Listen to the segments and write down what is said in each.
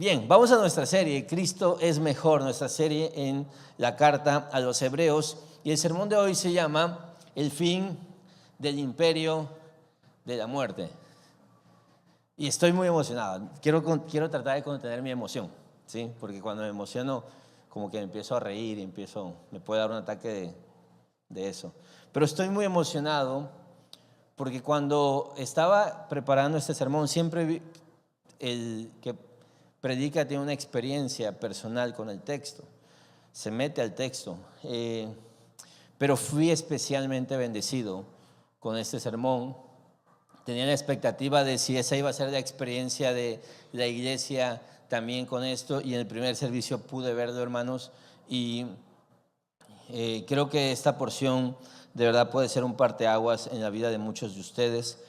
Bien, vamos a nuestra serie, Cristo es mejor, nuestra serie en la carta a los Hebreos. Y el sermón de hoy se llama El fin del imperio de la muerte. Y estoy muy emocionado. Quiero tratar de contener mi emoción, ¿sí? Porque cuando me emociono, como que me empiezo a reír y me puede dar un ataque de eso. Pero estoy muy emocionado porque cuando estaba preparando este sermón, siempre vi el que predica tiene una experiencia personal con el texto, se mete al texto, pero fui especialmente bendecido con este sermón. Tenía la expectativa de si esa iba a ser la experiencia de la iglesia también con esto, y en el primer servicio pude verlo, hermanos, y creo que esta porción de verdad puede ser un parteaguas en la vida de muchos de ustedes.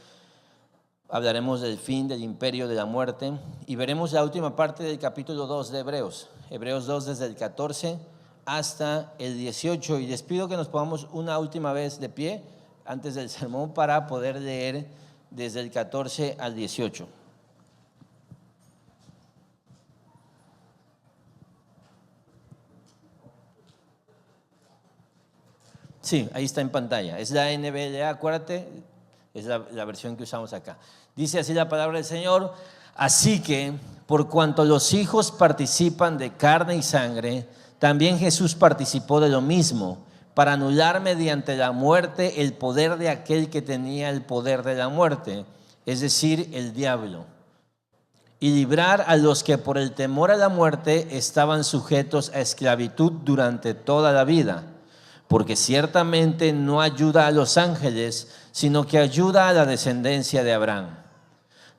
Hablaremos del fin del imperio de la muerte y veremos la última parte del capítulo 2 de Hebreos. Hebreos 2 desde el 14 hasta el 18. Y les pido que nos pongamos una última vez de pie antes del sermón para poder leer desde el 14 al 18. Sí, ahí está en pantalla. Es la NBLA, acuérdate, es la versión que usamos acá. Dice así la palabra del Señor: así que, por cuanto los hijos participan de carne y sangre, también Jesús participó de lo mismo, para anular mediante la muerte el poder de aquel que tenía el poder de la muerte, es decir, el diablo, y librar a los que por el temor a la muerte estaban sujetos a esclavitud durante toda la vida. Porque ciertamente no ayuda a los ángeles, sino que ayuda a la descendencia de Abraham.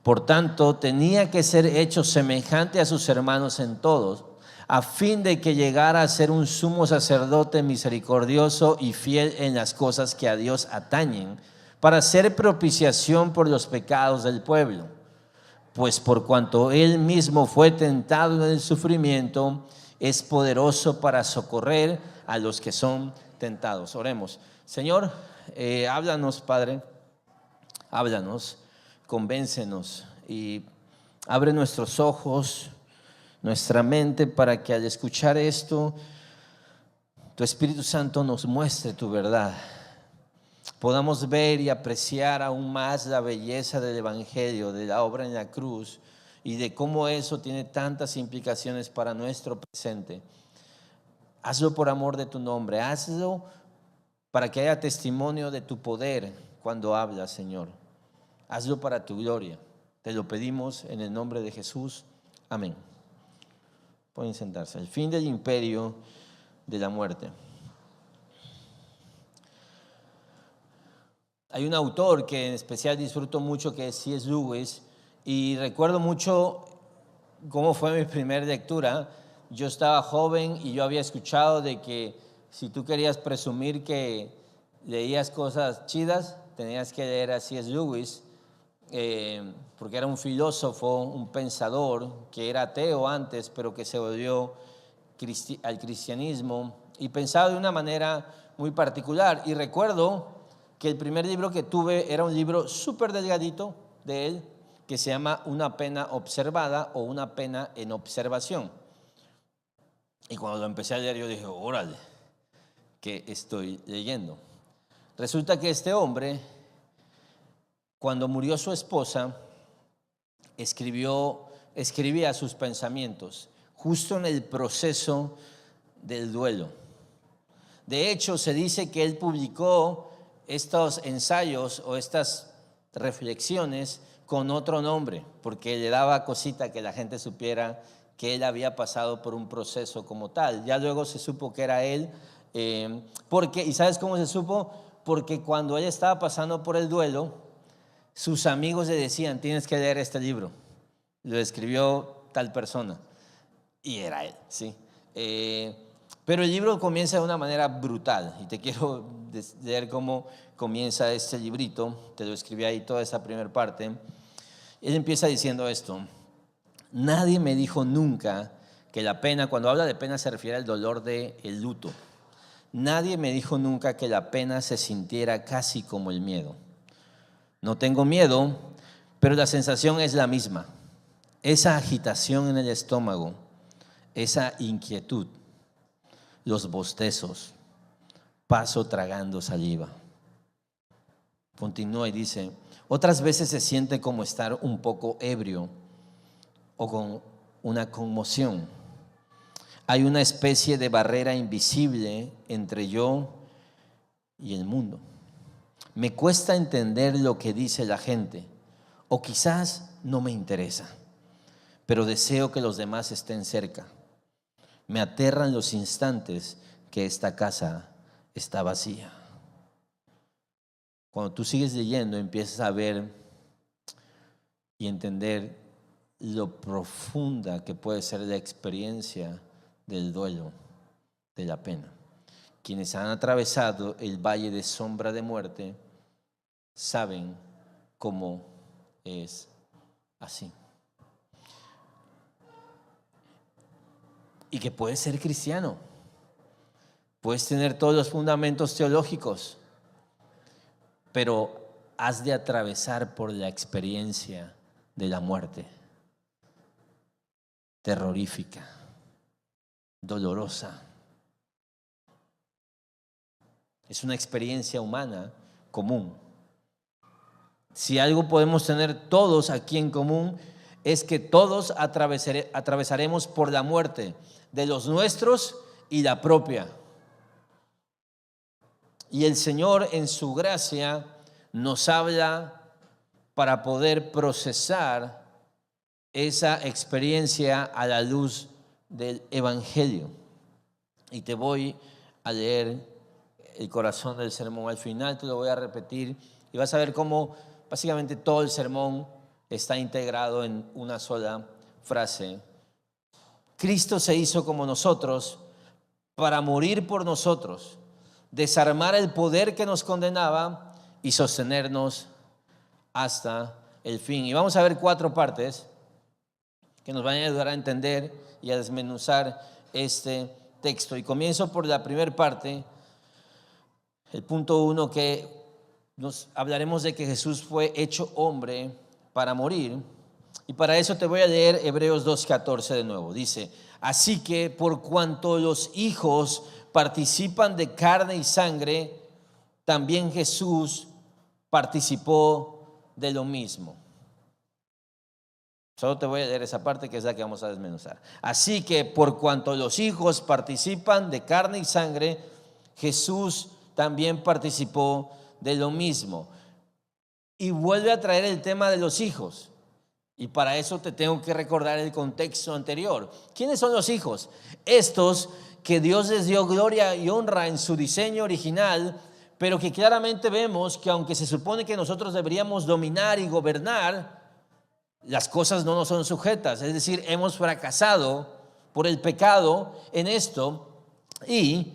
Por tanto, tenía que ser hecho semejante a sus hermanos en todos, a fin de que llegara a ser un sumo sacerdote misericordioso y fiel en las cosas que a Dios atañen, para hacer propiciación por los pecados del pueblo. Pues por cuanto él mismo fue tentado en el sufrimiento, es poderoso para socorrer a los que son tentados. Oremos. Señor, háblanos, Padre, háblanos, convéncenos y abre nuestros ojos, nuestra mente, para que al escuchar esto, tu Espíritu Santo nos muestre tu verdad. Podamos ver y apreciar aún más la belleza del Evangelio, de la obra en la cruz y de cómo eso tiene tantas implicaciones para nuestro presente. Hazlo por amor de tu nombre, hazlo para que haya testimonio de tu poder cuando hablas, Señor. Hazlo para tu gloria. Te lo pedimos en el nombre de Jesús. Amén. Pueden sentarse. El fin del imperio de la muerte. Hay un autor que en especial disfruto mucho, que es C.S. Lewis, y recuerdo mucho cómo fue mi primera lectura. Yo estaba joven y yo había escuchado de que si tú querías presumir que leías cosas chidas, tenías que leer a C.S. Lewis, porque era un filósofo, un pensador que era ateo antes, pero que se volvió al cristianismo y pensaba de una manera muy particular. Y recuerdo que el primer libro que tuve era un libro súper delgadito de él, que se llama Una pena observada o Una pena en observación. Y cuando lo empecé a leer, yo dije, órale, ¿qué estoy leyendo? Resulta que este hombre, cuando murió su esposa, escribía sus pensamientos justo en el proceso del duelo. De hecho, se dice que él publicó estos ensayos o estas reflexiones con otro nombre, porque le daba cosita que la gente supiera que él había pasado por un proceso como tal. Ya luego se supo que era él, ¿y sabes cómo se supo? Porque cuando él estaba pasando por el duelo, sus amigos le decían, tienes que leer este libro, lo escribió tal persona, y era él, ¿sí? Pero el libro comienza de una manera brutal, y te quiero leer cómo comienza este librito. Te lo escribí ahí toda esa primera parte. Él empieza diciendo esto: nadie me dijo nunca que la pena, cuando habla de pena se refiere al dolor del luto. Nadie me dijo nunca que la pena se sintiera casi como el miedo. No tengo miedo, pero la sensación es la misma. esa agitación en el estómago, esa inquietud, los bostezos, paso tragando saliva. Continúa y dice, otras veces se siente como estar un poco ebrio o con una conmoción. Hay una especie de barrera invisible entre yo y el mundo. Me cuesta entender lo que dice la gente, o quizás no me interesa, pero deseo que los demás estén cerca. Me aterran los instantes que esta casa está vacía. Cuando tú sigues leyendo, empiezas a ver y entender lo profunda que puede ser la experiencia del duelo, de la pena. Quienes han atravesado el valle de sombra de muerte saben cómo es así. Y que puedes ser cristiano, puedes tener todos los fundamentos teológicos, pero has de atravesar por la experiencia de la muerte, terrorífica, dolorosa. Es una experiencia humana común. Si algo podemos tener todos aquí en común, es que todos atravesaremos por la muerte de los nuestros y la propia. Y el Señor en su gracia nos habla para poder procesar esa experiencia a la luz del Evangelio. Y te voy a leer el corazón del sermón. Al final te lo voy a repetir y vas a ver cómo básicamente todo el sermón está integrado en una sola frase. Cristo se hizo como nosotros para morir por nosotros, desarmar el poder que nos condenaba y sostenernos hasta el fin. Y vamos a ver 4 partes que nos van a ayudar a entender y a desmenuzar este texto. Y comienzo por la primera parte, el punto 1, que nos hablaremos de que Jesús fue hecho hombre para morir. Y para eso te voy a leer Hebreos 2:14 de nuevo. Dice, así que por cuanto los hijos participan de carne y sangre, también Jesús participó de lo mismo. Solo te voy a leer esa parte que es la que vamos a desmenuzar. Así que por cuanto los hijos participan de carne y sangre, Jesús también participó de lo mismo. Y vuelve a traer el tema de los hijos. Y para eso te tengo que recordar el contexto anterior. ¿Quiénes son los hijos? Estos que Dios les dio gloria y honra en su diseño original, pero que claramente vemos que aunque se supone que nosotros deberíamos dominar y gobernar, las cosas no nos son sujetas. Es decir, hemos fracasado por el pecado en esto y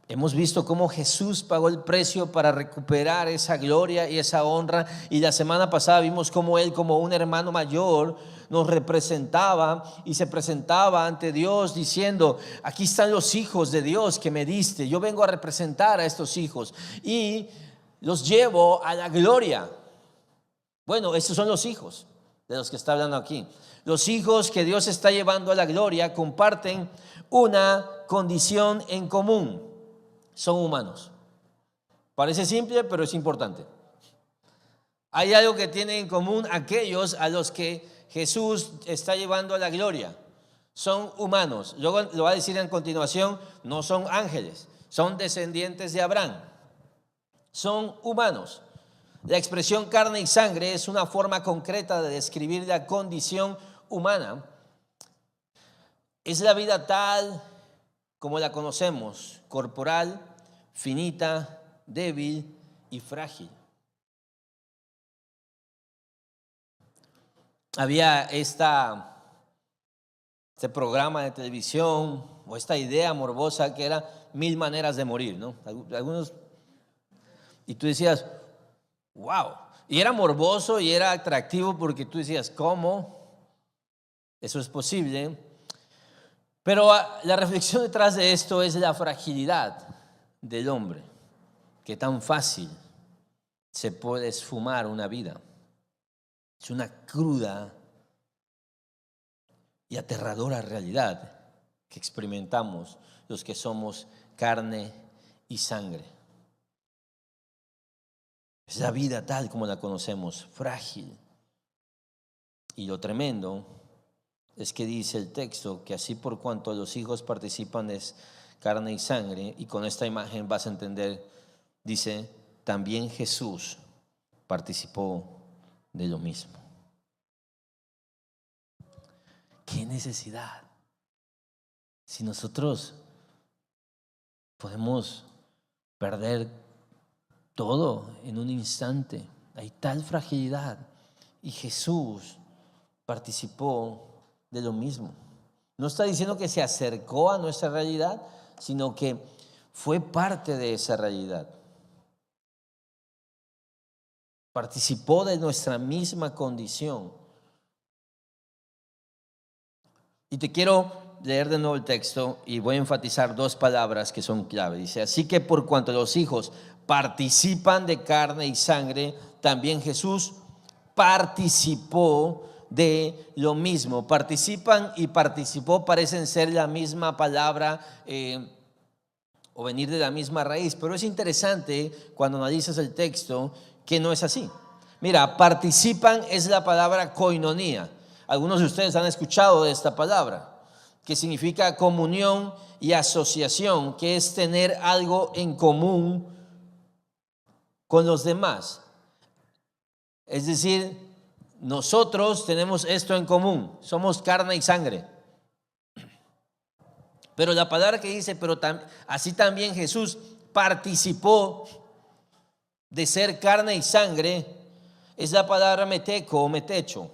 hemos visto cómo Jesús pagó el precio para recuperar esa gloria y esa honra. Y la semana pasada vimos cómo Él, como un hermano mayor, nos representaba y se presentaba ante Dios diciendo, aquí están los hijos de Dios que me diste. Yo vengo a representar a estos hijos y los llevo a la gloria. Bueno, estos son los hijos de los que está hablando aquí. Los hijos que Dios está llevando a la gloria comparten una condición en común. Son humanos. Parece simple, pero es importante. Hay algo que tienen en común aquellos a los que Jesús está llevando a la gloria. Son humanos. Luego lo va a decir en continuación, no son ángeles, son descendientes de Abraham. Son humanos. La expresión carne y sangre es una forma concreta de describir la condición humana. Es la vida tal como la conocemos, corporal, finita, débil y frágil. Había este programa de televisión o esta idea morbosa que era 1000 maneras de morir, ¿no? Algunos, y tú decías, wow, y era morboso y era atractivo porque tú decías, ¿cómo? Eso es posible. Pero la reflexión detrás de esto es la fragilidad del hombre, que tan fácil se puede esfumar una vida. Es una cruda y aterradora realidad que experimentamos los que somos carne y sangre. Es la vida tal como la conocemos, frágil. Y lo tremendo es que dice el texto que así por cuanto los hijos participan es carne y sangre, y con esta imagen vas a entender, dice, también Jesús participó de lo mismo. ¿Qué necesidad? Si nosotros podemos perder todo en un instante, hay tal fragilidad, y Jesús participó de lo mismo. No está diciendo que se acercó a nuestra realidad, sino que fue parte de esa realidad. Participó de nuestra misma condición. Y te quiero leer de nuevo el texto y voy a enfatizar dos palabras que son clave. Dice, así que por cuanto los hijos participan de carne y sangre, también Jesús participó de lo mismo. Participan y participó parecen ser la misma palabra o venir de la misma raíz, pero es interesante cuando analizas el texto que no es así. Mira, participan es la palabra koinonía. Algunos de ustedes han escuchado de esta palabra, que significa comunión y asociación, que es tener algo en común con los demás. Es decir, nosotros tenemos esto en común, somos carne y sangre. Pero la palabra que dice, así también Jesús participó de ser carne y sangre, es la palabra meteco o metecho,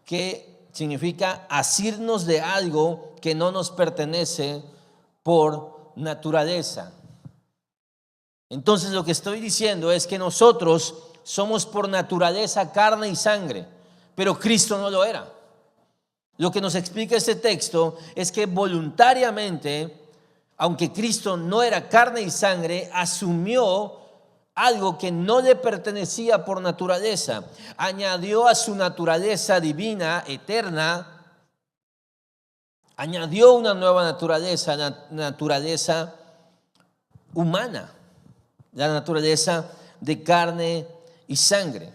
que significa asirnos de algo que no nos pertenece por naturaleza. Entonces lo que estoy diciendo es que nosotros somos por naturaleza carne y sangre, pero Cristo no lo era. Lo que nos explica este texto es que voluntariamente, aunque Cristo no era carne y sangre, asumió algo que no le pertenecía por naturaleza. Añadió a su naturaleza divina, eterna, añadió una nueva naturaleza, la naturaleza humana, la naturaleza de carne y sangre.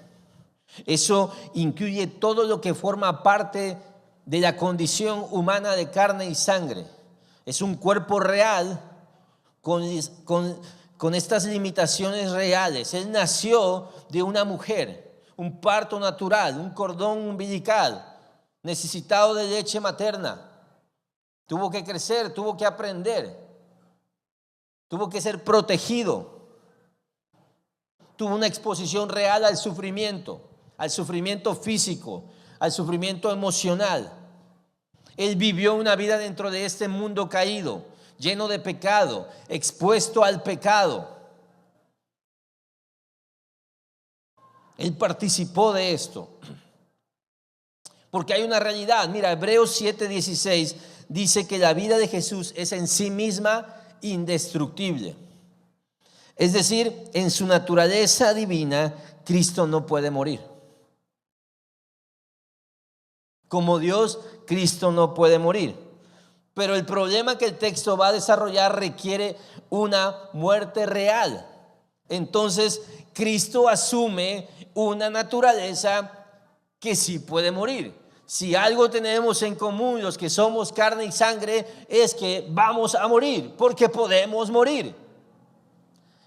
Eso incluye todo lo que forma parte de la condición humana de carne y sangre. Es un cuerpo real con estas limitaciones reales. Él nació de una mujer, un parto natural, un cordón umbilical, necesitado de leche materna. Tuvo que crecer, tuvo que aprender, tuvo que ser protegido. Tuvo una exposición real al sufrimiento físico, al sufrimiento emocional. Él vivió una vida dentro de este mundo caído, lleno de pecado, expuesto al pecado. Él participó de esto. Porque hay una realidad. Mira, Hebreos 7:16 dice que la vida de Jesús es en sí misma indestructible. Es decir, en su naturaleza divina, Cristo no puede morir. Como Dios, Cristo no puede morir. Pero el problema que el texto va a desarrollar requiere una muerte real. Entonces, Cristo asume una naturaleza que sí puede morir. Si algo tenemos en común los que somos carne y sangre es que vamos a morir, porque podemos morir.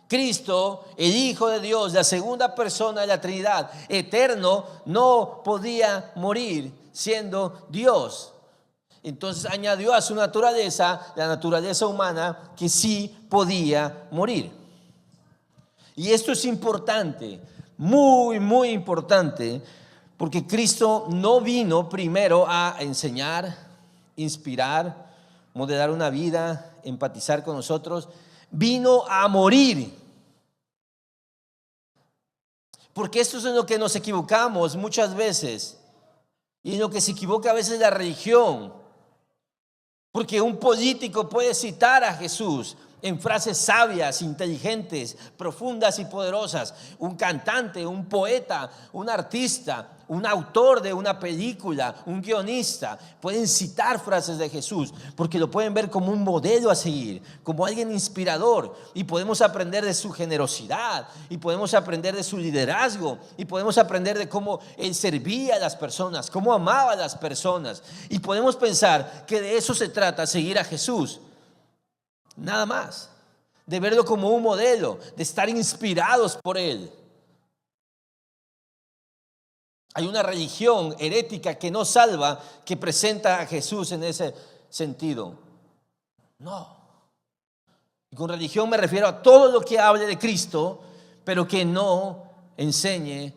Cristo, el Hijo de Dios, la segunda persona de la Trinidad, eterno, no podía morir siendo Dios. Entonces añadió a su naturaleza, la naturaleza humana, que sí podía morir. Y esto es importante, muy, muy importante, porque Cristo no vino primero a enseñar, inspirar, modelar una vida, empatizar con nosotros. Vino a morir. Porque esto es en lo que nos equivocamos muchas veces. Y en lo que se equivoca a veces la religión. Porque un político puede citar a Jesús en frases sabias, inteligentes, profundas y poderosas. Un cantante, un poeta, un artista, un autor de una película, un guionista, pueden citar frases de Jesús porque lo pueden ver como un modelo a seguir, como alguien inspirador, y podemos aprender de su generosidad, y podemos aprender de su liderazgo, y podemos aprender de cómo él servía a las personas, cómo amaba a las personas, y podemos pensar que de eso se trata, seguir a Jesús, nada más, de verlo como un modelo, de estar inspirados por él. Hay una religión herética que no salva, que presenta a Jesús en ese sentido. No. Y con religión me refiero a todo lo que hable de Cristo, pero que no enseñe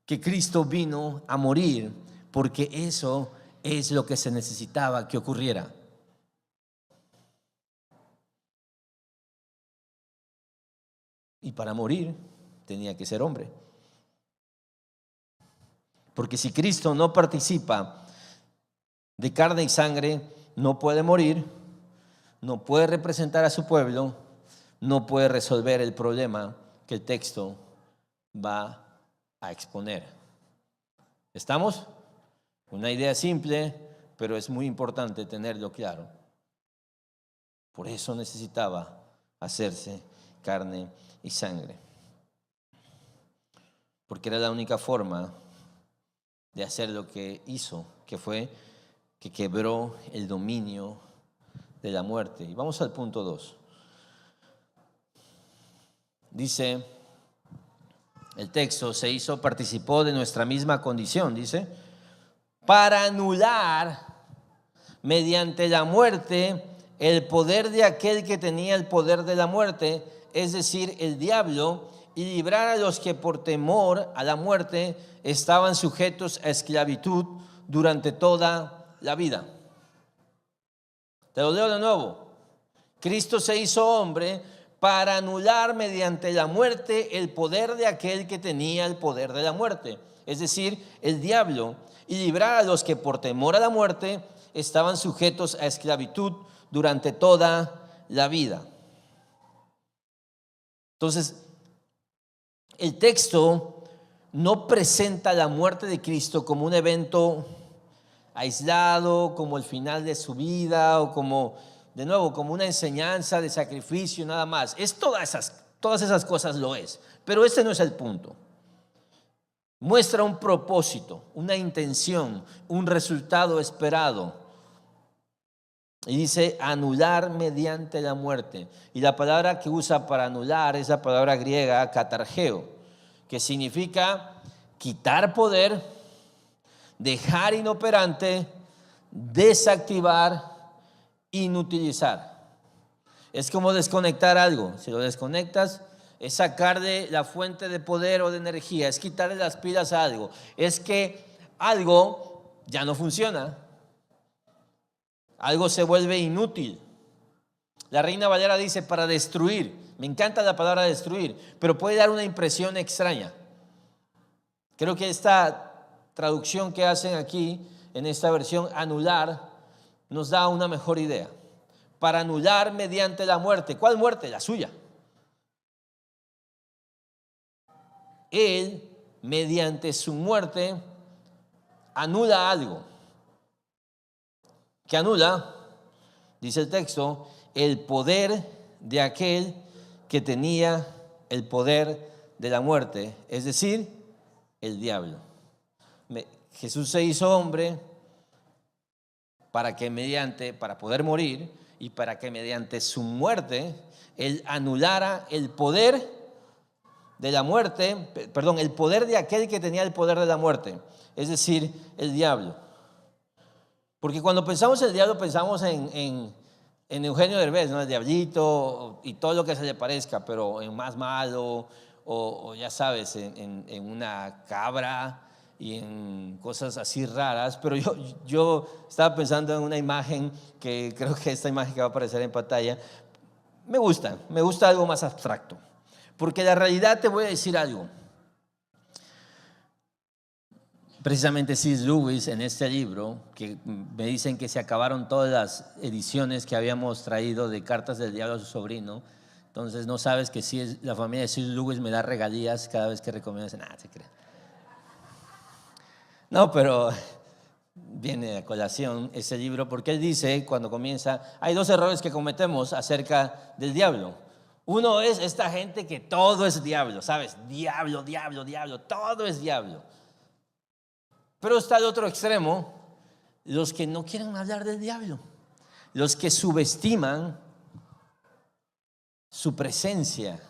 que Cristo vino a morir, porque eso es lo que se necesitaba que ocurriera. Y para morir tenía que ser hombre. Porque si Cristo no participa de carne y sangre, no puede morir, no puede representar a su pueblo, no puede resolver el problema que el texto va a exponer. ¿Estamos? Una idea simple, pero es muy importante tenerlo claro. Por eso necesitaba hacerse carne y sangre. Porque era la única forma de hacer lo que hizo, que fue que quebró el dominio de la muerte. Y vamos al punto 2. Dice el texto, participó de nuestra misma condición, dice, para anular mediante la muerte el poder de aquel que tenía el poder de la muerte, es decir, el diablo, y librar a los que por temor a la muerte estaban sujetos a esclavitud durante toda la vida. Te lo leo de nuevo. Cristo se hizo hombre para anular mediante la muerte el poder de aquel que tenía el poder de la muerte, es decir, el diablo, y librar a los que por temor a la muerte estaban sujetos a esclavitud durante toda la vida. Entonces, el texto no presenta la muerte de Cristo como un evento aislado, como el final de su vida, o como, de nuevo, como una enseñanza de sacrificio, nada más. Es todas esas cosas lo es, pero este no es el punto. Muestra un propósito, una intención, un resultado esperado. Y dice anular mediante la muerte. Y la palabra que usa para anular es la palabra griega katargeo, que significa quitar poder, dejar inoperante, desactivar, inutilizar. Es como desconectar algo. Si lo desconectas, es sacarle la fuente de poder o de energía, es quitarle las pilas a algo. Es que algo ya no funciona. Algo se vuelve inútil. La Reina Valera dice para destruir. Me encanta la palabra destruir, pero puede dar una impresión extraña. Creo que esta traducción que hacen aquí, en esta versión, anular, nos da una mejor idea. Para anular mediante la muerte. ¿Cuál muerte? La suya. Él, mediante su muerte, anula algo. ¿Qué anula? Dice el texto, el poder de aquel que tenía el poder de la muerte, es decir, el diablo. Jesús se hizo hombre para poder morir y para que mediante su muerte él anulara el poder de la muerte, el poder de aquel que tenía el poder de la muerte, es decir, el diablo. Porque cuando pensamos en el diablo pensamos en Eugenio Derbez, ¿no? El diablito y todo lo que se le parezca, pero en más malo o ya sabes, en una cabra y en cosas así raras. Pero yo estaba pensando en una imagen que creo que esta imagen que va a aparecer en pantalla me gusta algo más abstracto. Porque la realidad, te voy a decir algo. Precisamente C.S. Lewis en este libro, que me dicen que se acabaron todas las ediciones que habíamos traído de Cartas del Diablo a su sobrino, entonces no sabes que la familia de C.S. Lewis me da regalías cada vez que recomiendas. Nada, se cree. No, pero viene a colación ese libro porque él dice, cuando comienza, hay dos errores que cometemos acerca del diablo. Uno es esta gente que todo es diablo, ¿sabes? Diablo, diablo, diablo, todo es diablo. Pero está el otro extremo, los que no quieren hablar del diablo, los que subestiman su presencia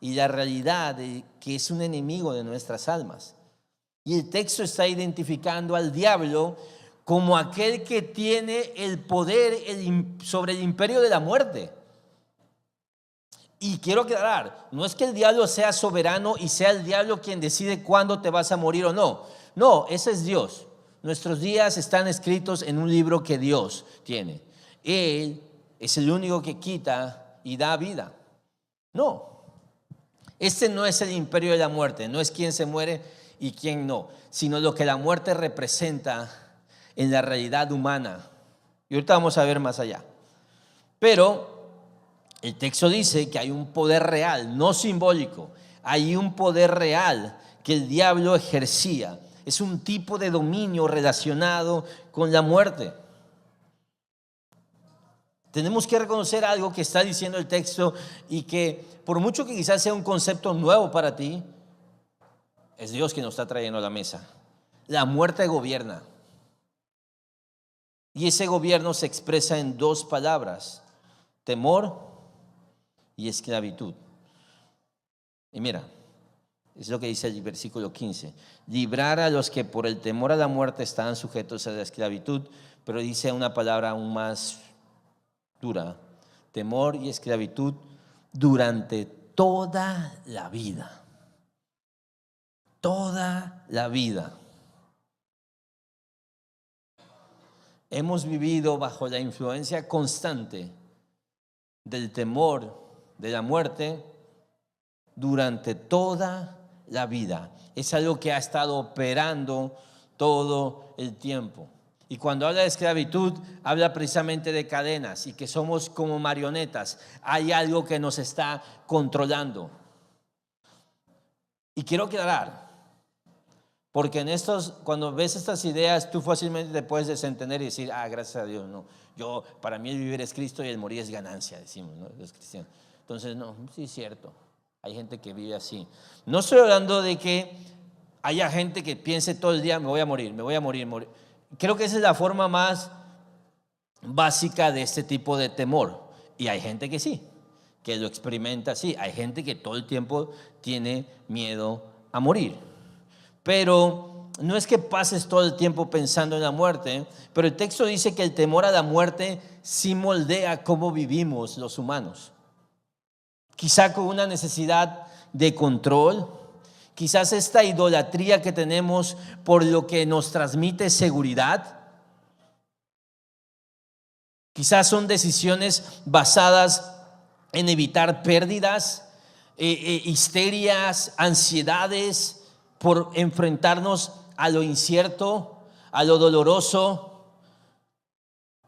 y la realidad de que es un enemigo de nuestras almas. Y el texto está identificando al diablo como aquel que tiene el poder sobre el imperio de la muerte. Y quiero aclarar, no es que el diablo sea soberano y sea el diablo quien decide cuándo te vas a morir o no. No, ese es Dios. Nuestros días están escritos en un libro que Dios tiene. Él es el único que quita y da vida. No, este no es el imperio de la muerte, no es quién se muere y quién no, sino lo que la muerte representa en la realidad humana. Y ahorita vamos a ver más allá. Pero el texto dice que hay un poder real, no simbólico. Hay un poder real que el diablo ejercía. Es un tipo de dominio relacionado con la muerte. Tenemos que reconocer algo que está diciendo el texto y que por mucho que quizás sea un concepto nuevo para ti, es Dios quien nos está trayendo a la mesa. La muerte gobierna. Y ese gobierno se expresa en dos palabras: temor y esclavitud. Y mira, es lo que dice el versículo 15. Librar a los que por el temor a la muerte estaban sujetos a la esclavitud, pero dice una palabra aún más dura: temor y esclavitud durante toda la vida. Toda la vida. Hemos vivido bajo la influencia constante del temor de la muerte durante toda la vida. Es algo que ha estado operando todo el tiempo. Y cuando habla de esclavitud, habla precisamente de cadenas y que somos como marionetas. Hay algo que nos está controlando. Y quiero aclarar, porque cuando ves estas ideas, tú fácilmente te puedes desentender y decir, gracias a Dios, no. Para mí el vivir es Cristo y el morir es ganancia, decimos, ¿no? Los cristianos. Entonces, no, sí es cierto. Hay gente que vive así. No estoy hablando de que haya gente que piense todo el día, me voy a morir, me voy a morir, morir. Creo que esa es la forma más básica de este tipo de temor. Y hay gente que sí, que lo experimenta así. Hay gente que todo el tiempo tiene miedo a morir. Pero no es que pases todo el tiempo pensando en la muerte, pero el texto dice que el temor a la muerte sí moldea cómo vivimos los humanos. Quizá con una necesidad de control, quizás esta idolatría que tenemos por lo que nos transmite seguridad. Quizás son decisiones basadas en evitar pérdidas, histerias, ansiedades por enfrentarnos a lo incierto, a lo doloroso.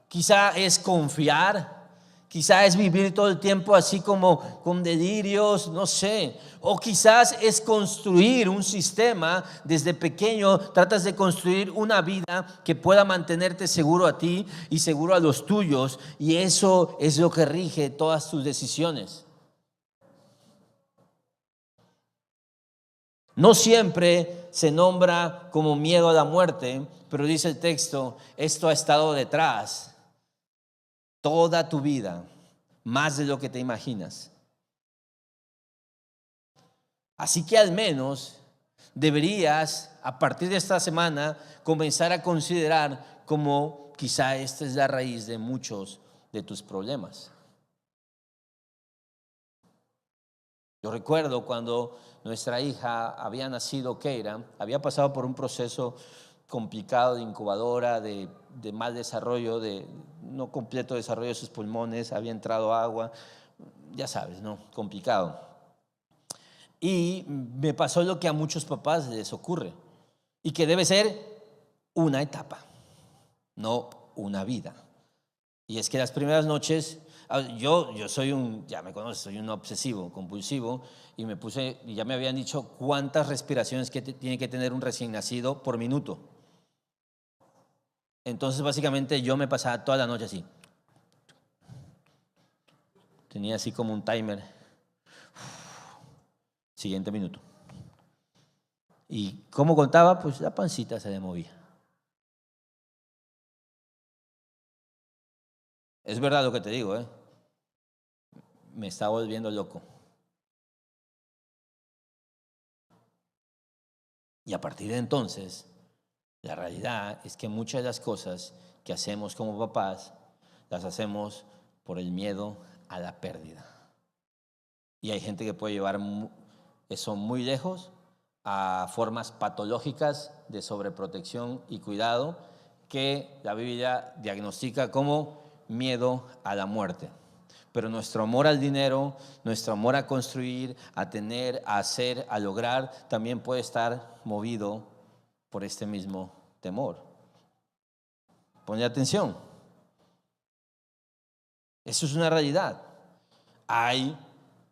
Quizá es confiar. Quizás es vivir todo el tiempo así como con delirios, no sé. O quizás es construir un sistema desde pequeño. Tratas de construir una vida que pueda mantenerte seguro a ti y seguro a los tuyos. Y eso es lo que rige todas tus decisiones. No siempre se nombra como miedo a la muerte, pero dice el texto, esto ha estado detrás toda tu vida, más de lo que te imaginas. Así que al menos deberías, a partir de esta semana, comenzar a considerar como quizá esta es la raíz de muchos de tus problemas. Yo recuerdo cuando nuestra hija había nacido, Keira, había pasado por un proceso complicado de incubadora, de mal desarrollo, de no completo desarrollo de sus pulmones, había entrado agua, ya sabes, ¿no? Complicado. Y me pasó lo que a muchos papás les ocurre, y que debe ser una etapa, no una vida. Y es que las primeras noches, yo soy ya me conoces, soy un obsesivo, compulsivo, y ya me habían dicho cuántas respiraciones que tiene que tener un recién nacido por minuto. Entonces básicamente yo me pasaba toda la noche así. Tenía así como un timer. Siguiente minuto. ¿Y cómo contaba? Pues la pancita se le movía. Es verdad lo que te digo, ¿eh? Me está volviendo loco. Y a partir de entonces, la realidad es que muchas de las cosas que hacemos como papás, las hacemos por el miedo a la pérdida. Y hay gente que puede llevar eso muy lejos a formas patológicas de sobreprotección y cuidado que la Biblia diagnostica como miedo a la muerte. Pero nuestro amor al dinero, nuestro amor a construir, a tener, a hacer, a lograr, también puede estar movido por este mismo temor. Ponle atención. Eso es una realidad. Hay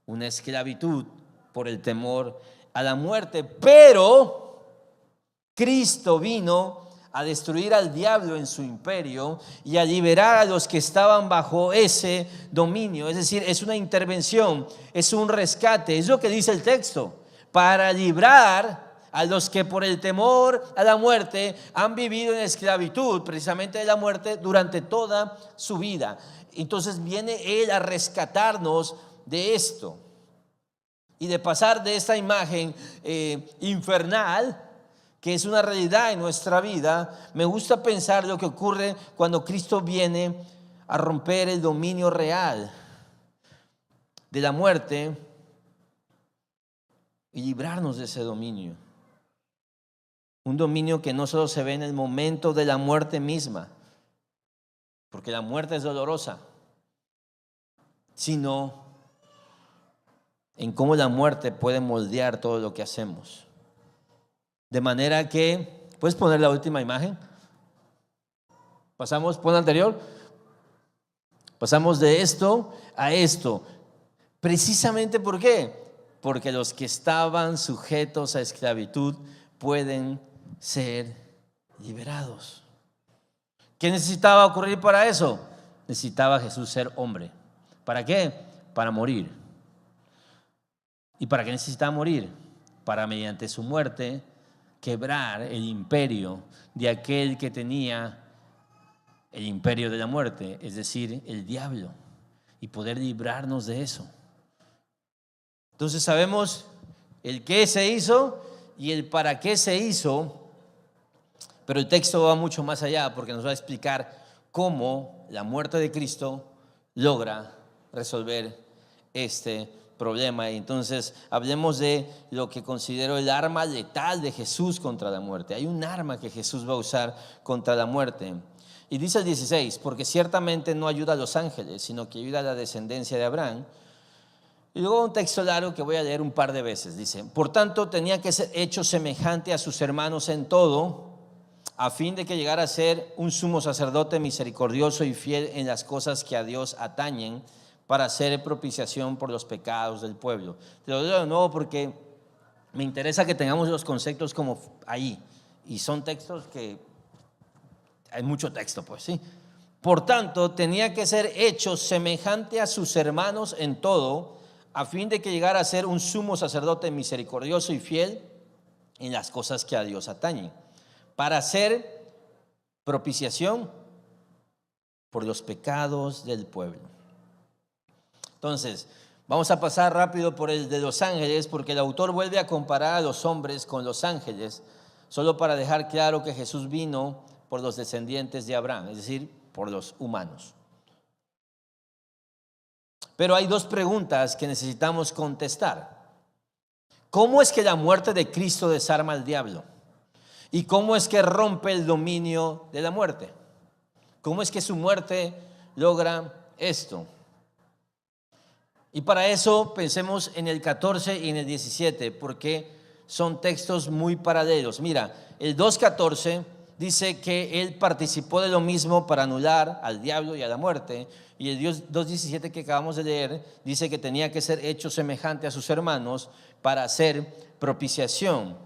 una esclavitud por el temor a la muerte, pero Cristo vino a destruir al diablo en su imperio y a liberar a los que estaban bajo ese dominio. Es decir, es una intervención, es un rescate, es lo que dice el texto, para librar a los que por el temor a la muerte han vivido en esclavitud, precisamente de la muerte, durante toda su vida. Entonces viene Él a rescatarnos de esto y de pasar de esta imagen infernal, que es una realidad en nuestra vida. Me gusta pensar lo que ocurre cuando Cristo viene a romper el dominio real de la muerte y librarnos de ese dominio. Un dominio que no solo se ve en el momento de la muerte misma, porque la muerte es dolorosa, sino en cómo la muerte puede moldear todo lo que hacemos. De manera que, ¿puedes poner la última imagen? Pasamos, pon la anterior. Pasamos de esto a esto. Precisamente ¿por qué? Porque los que estaban sujetos a esclavitud pueden ser liberados. ¿Qué necesitaba ocurrir para eso? Necesitaba Jesús ser hombre. ¿Para qué? Para morir. ¿Y para qué necesitaba morir? Para mediante su muerte quebrar el imperio de aquel que tenía el imperio de la muerte, es decir, el diablo, y poder librarnos de eso. Entonces sabemos el qué se hizo y el para qué se hizo, pero el texto va mucho más allá porque nos va a explicar cómo la muerte de Cristo logra resolver este problema. Y entonces hablemos de lo que considero el arma letal de Jesús contra la muerte. Hay un arma que Jesús va a usar contra la muerte. Y dice el 16, porque ciertamente no ayuda a los ángeles, sino que ayuda a la descendencia de Abraham. Y luego un texto largo que voy a leer un par de veces. Dice, por tanto tenía que ser hecho semejante a sus hermanos en todo, a fin de que llegara a ser un sumo sacerdote misericordioso y fiel en las cosas que a Dios atañen, para hacer propiciación por los pecados del pueblo. Te lo digo de nuevo porque me interesa que tengamos los conceptos como ahí. Y son textos que hay mucho texto, pues sí. Por tanto, tenía que ser hecho semejante a sus hermanos en todo, a fin de que llegara a ser un sumo sacerdote misericordioso y fiel en las cosas que a Dios atañen, para hacer propiciación por los pecados del pueblo. Entonces, vamos a pasar rápido por el de los ángeles, porque el autor vuelve a comparar a los hombres con los ángeles, solo para dejar claro que Jesús vino por los descendientes de Abraham, es decir, por los humanos. Pero hay dos preguntas que necesitamos contestar. ¿Cómo es que la muerte de Cristo desarma al diablo? ¿Y cómo es que rompe el dominio de la muerte? ¿Cómo es que su muerte logra esto? Y para eso pensemos en el 14 y en el 17, porque son textos muy paralelos. Mira, el 2:14 dice que Él participó de lo mismo para anular al diablo y a la muerte. Y el 2:17 que acabamos de leer dice que tenía que ser hecho semejante a sus hermanos para hacer propiciación.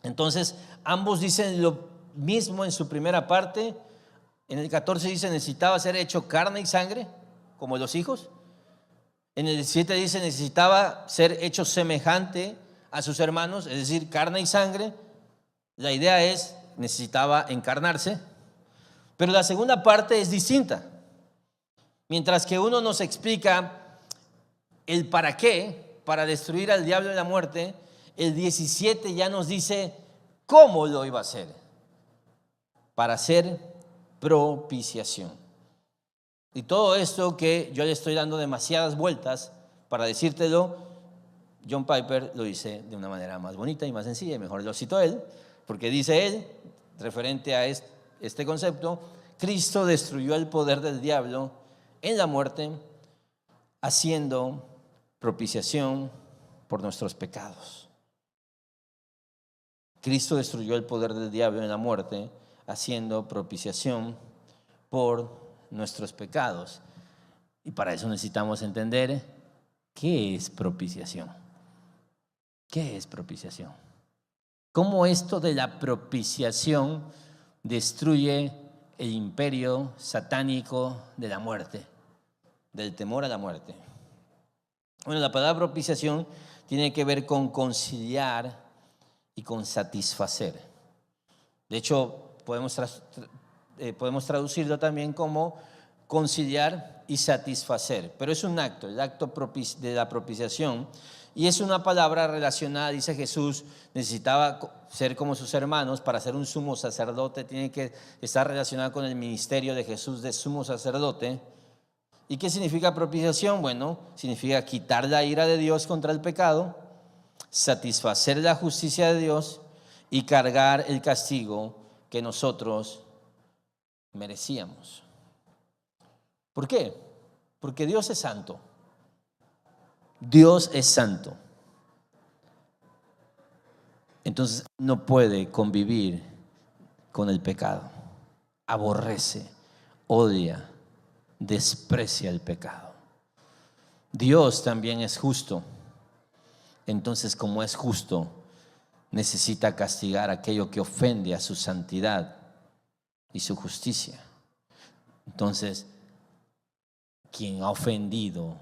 Entonces, ambos dicen lo mismo en su primera parte, En el 14 dice, necesitaba ser hecho carne y sangre, como los hijos. En el 17 dice, necesitaba ser hecho semejante a sus hermanos, es decir, carne y sangre. La idea es, necesitaba encarnarse. Pero la segunda parte es distinta. Mientras que uno nos explica el para qué, para destruir al diablo y la muerte, el 17 ya nos dice cómo lo iba a hacer. Para hacer propiciación. Y todo esto que yo le estoy dando demasiadas vueltas para decírtelo, John Piper lo dice de una manera más bonita y más sencilla, y mejor lo cito él, porque dice él, referente a este concepto, Cristo destruyó el poder del diablo en la muerte, haciendo propiciación por nuestros pecados. Cristo destruyó el poder del diablo en la muerte, haciendo propiciación por nuestros pecados. Y para eso necesitamos entender qué es propiciación. ¿Qué es propiciación? ¿Cómo esto de la propiciación destruye el imperio satánico de la muerte, del temor a la muerte? Bueno, la palabra propiciación tiene que ver con conciliar y con satisfacer. De hecho, podemos traducirlo también como conciliar y satisfacer, pero es un acto, el acto de la propiciación, y es una palabra relacionada. Dice Jesús, necesitaba ser como sus hermanos. Para ser un sumo sacerdote tiene que estar relacionado con el ministerio de Jesús de sumo sacerdote. ¿Y qué significa propiciación? Bueno, significa quitar la ira de Dios contra el pecado, satisfacer la justicia de Dios y cargar el castigo que nosotros merecíamos. ¿Por qué? Porque Dios es santo. Dios es santo. Entonces no puede convivir con el pecado. Aborrece, odia, desprecia el pecado. Dios también es justo. Entonces, como es justo, necesita castigar aquello que ofende a su santidad y su justicia. Entonces, quien ha ofendido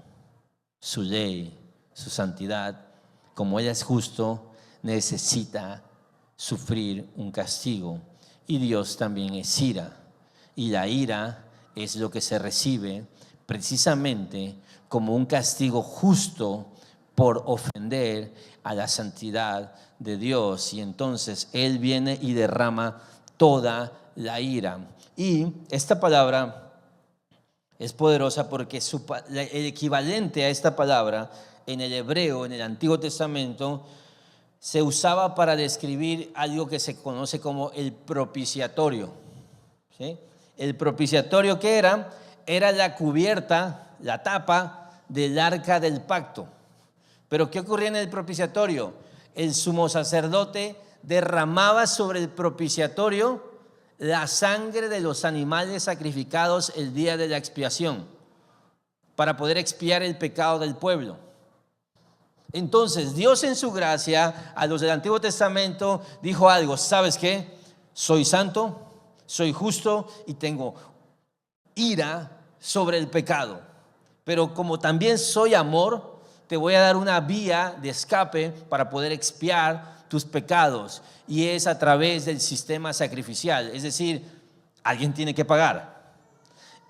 su ley, su santidad, como Él es justo, necesita sufrir un castigo. Y Dios también es ira. Y la ira es lo que se recibe precisamente como un castigo justo por ofender a la santidad de Dios. Y entonces Él viene y derrama toda la ira. Y esta palabra es poderosa porque el equivalente a esta palabra en el hebreo, en el Antiguo Testamento, se usaba para describir algo que se conoce como el propiciatorio. ¿Sí? El propiciatorio, ¿qué era? Era la cubierta, la tapa del arca del pacto. Pero ¿qué ocurría en el propiciatorio? El sumo sacerdote derramaba sobre el propiciatorio la sangre de los animales sacrificados el día de la expiación para poder expiar el pecado del pueblo. Entonces Dios, en su gracia, a los del Antiguo Testamento dijo algo: ¿sabes qué? Soy santo, soy justo y tengo ira sobre el pecado, pero como también soy amor, te voy a dar una vía de escape para poder expiar tus pecados, y es a través del sistema sacrificial. Es decir, alguien tiene que pagar.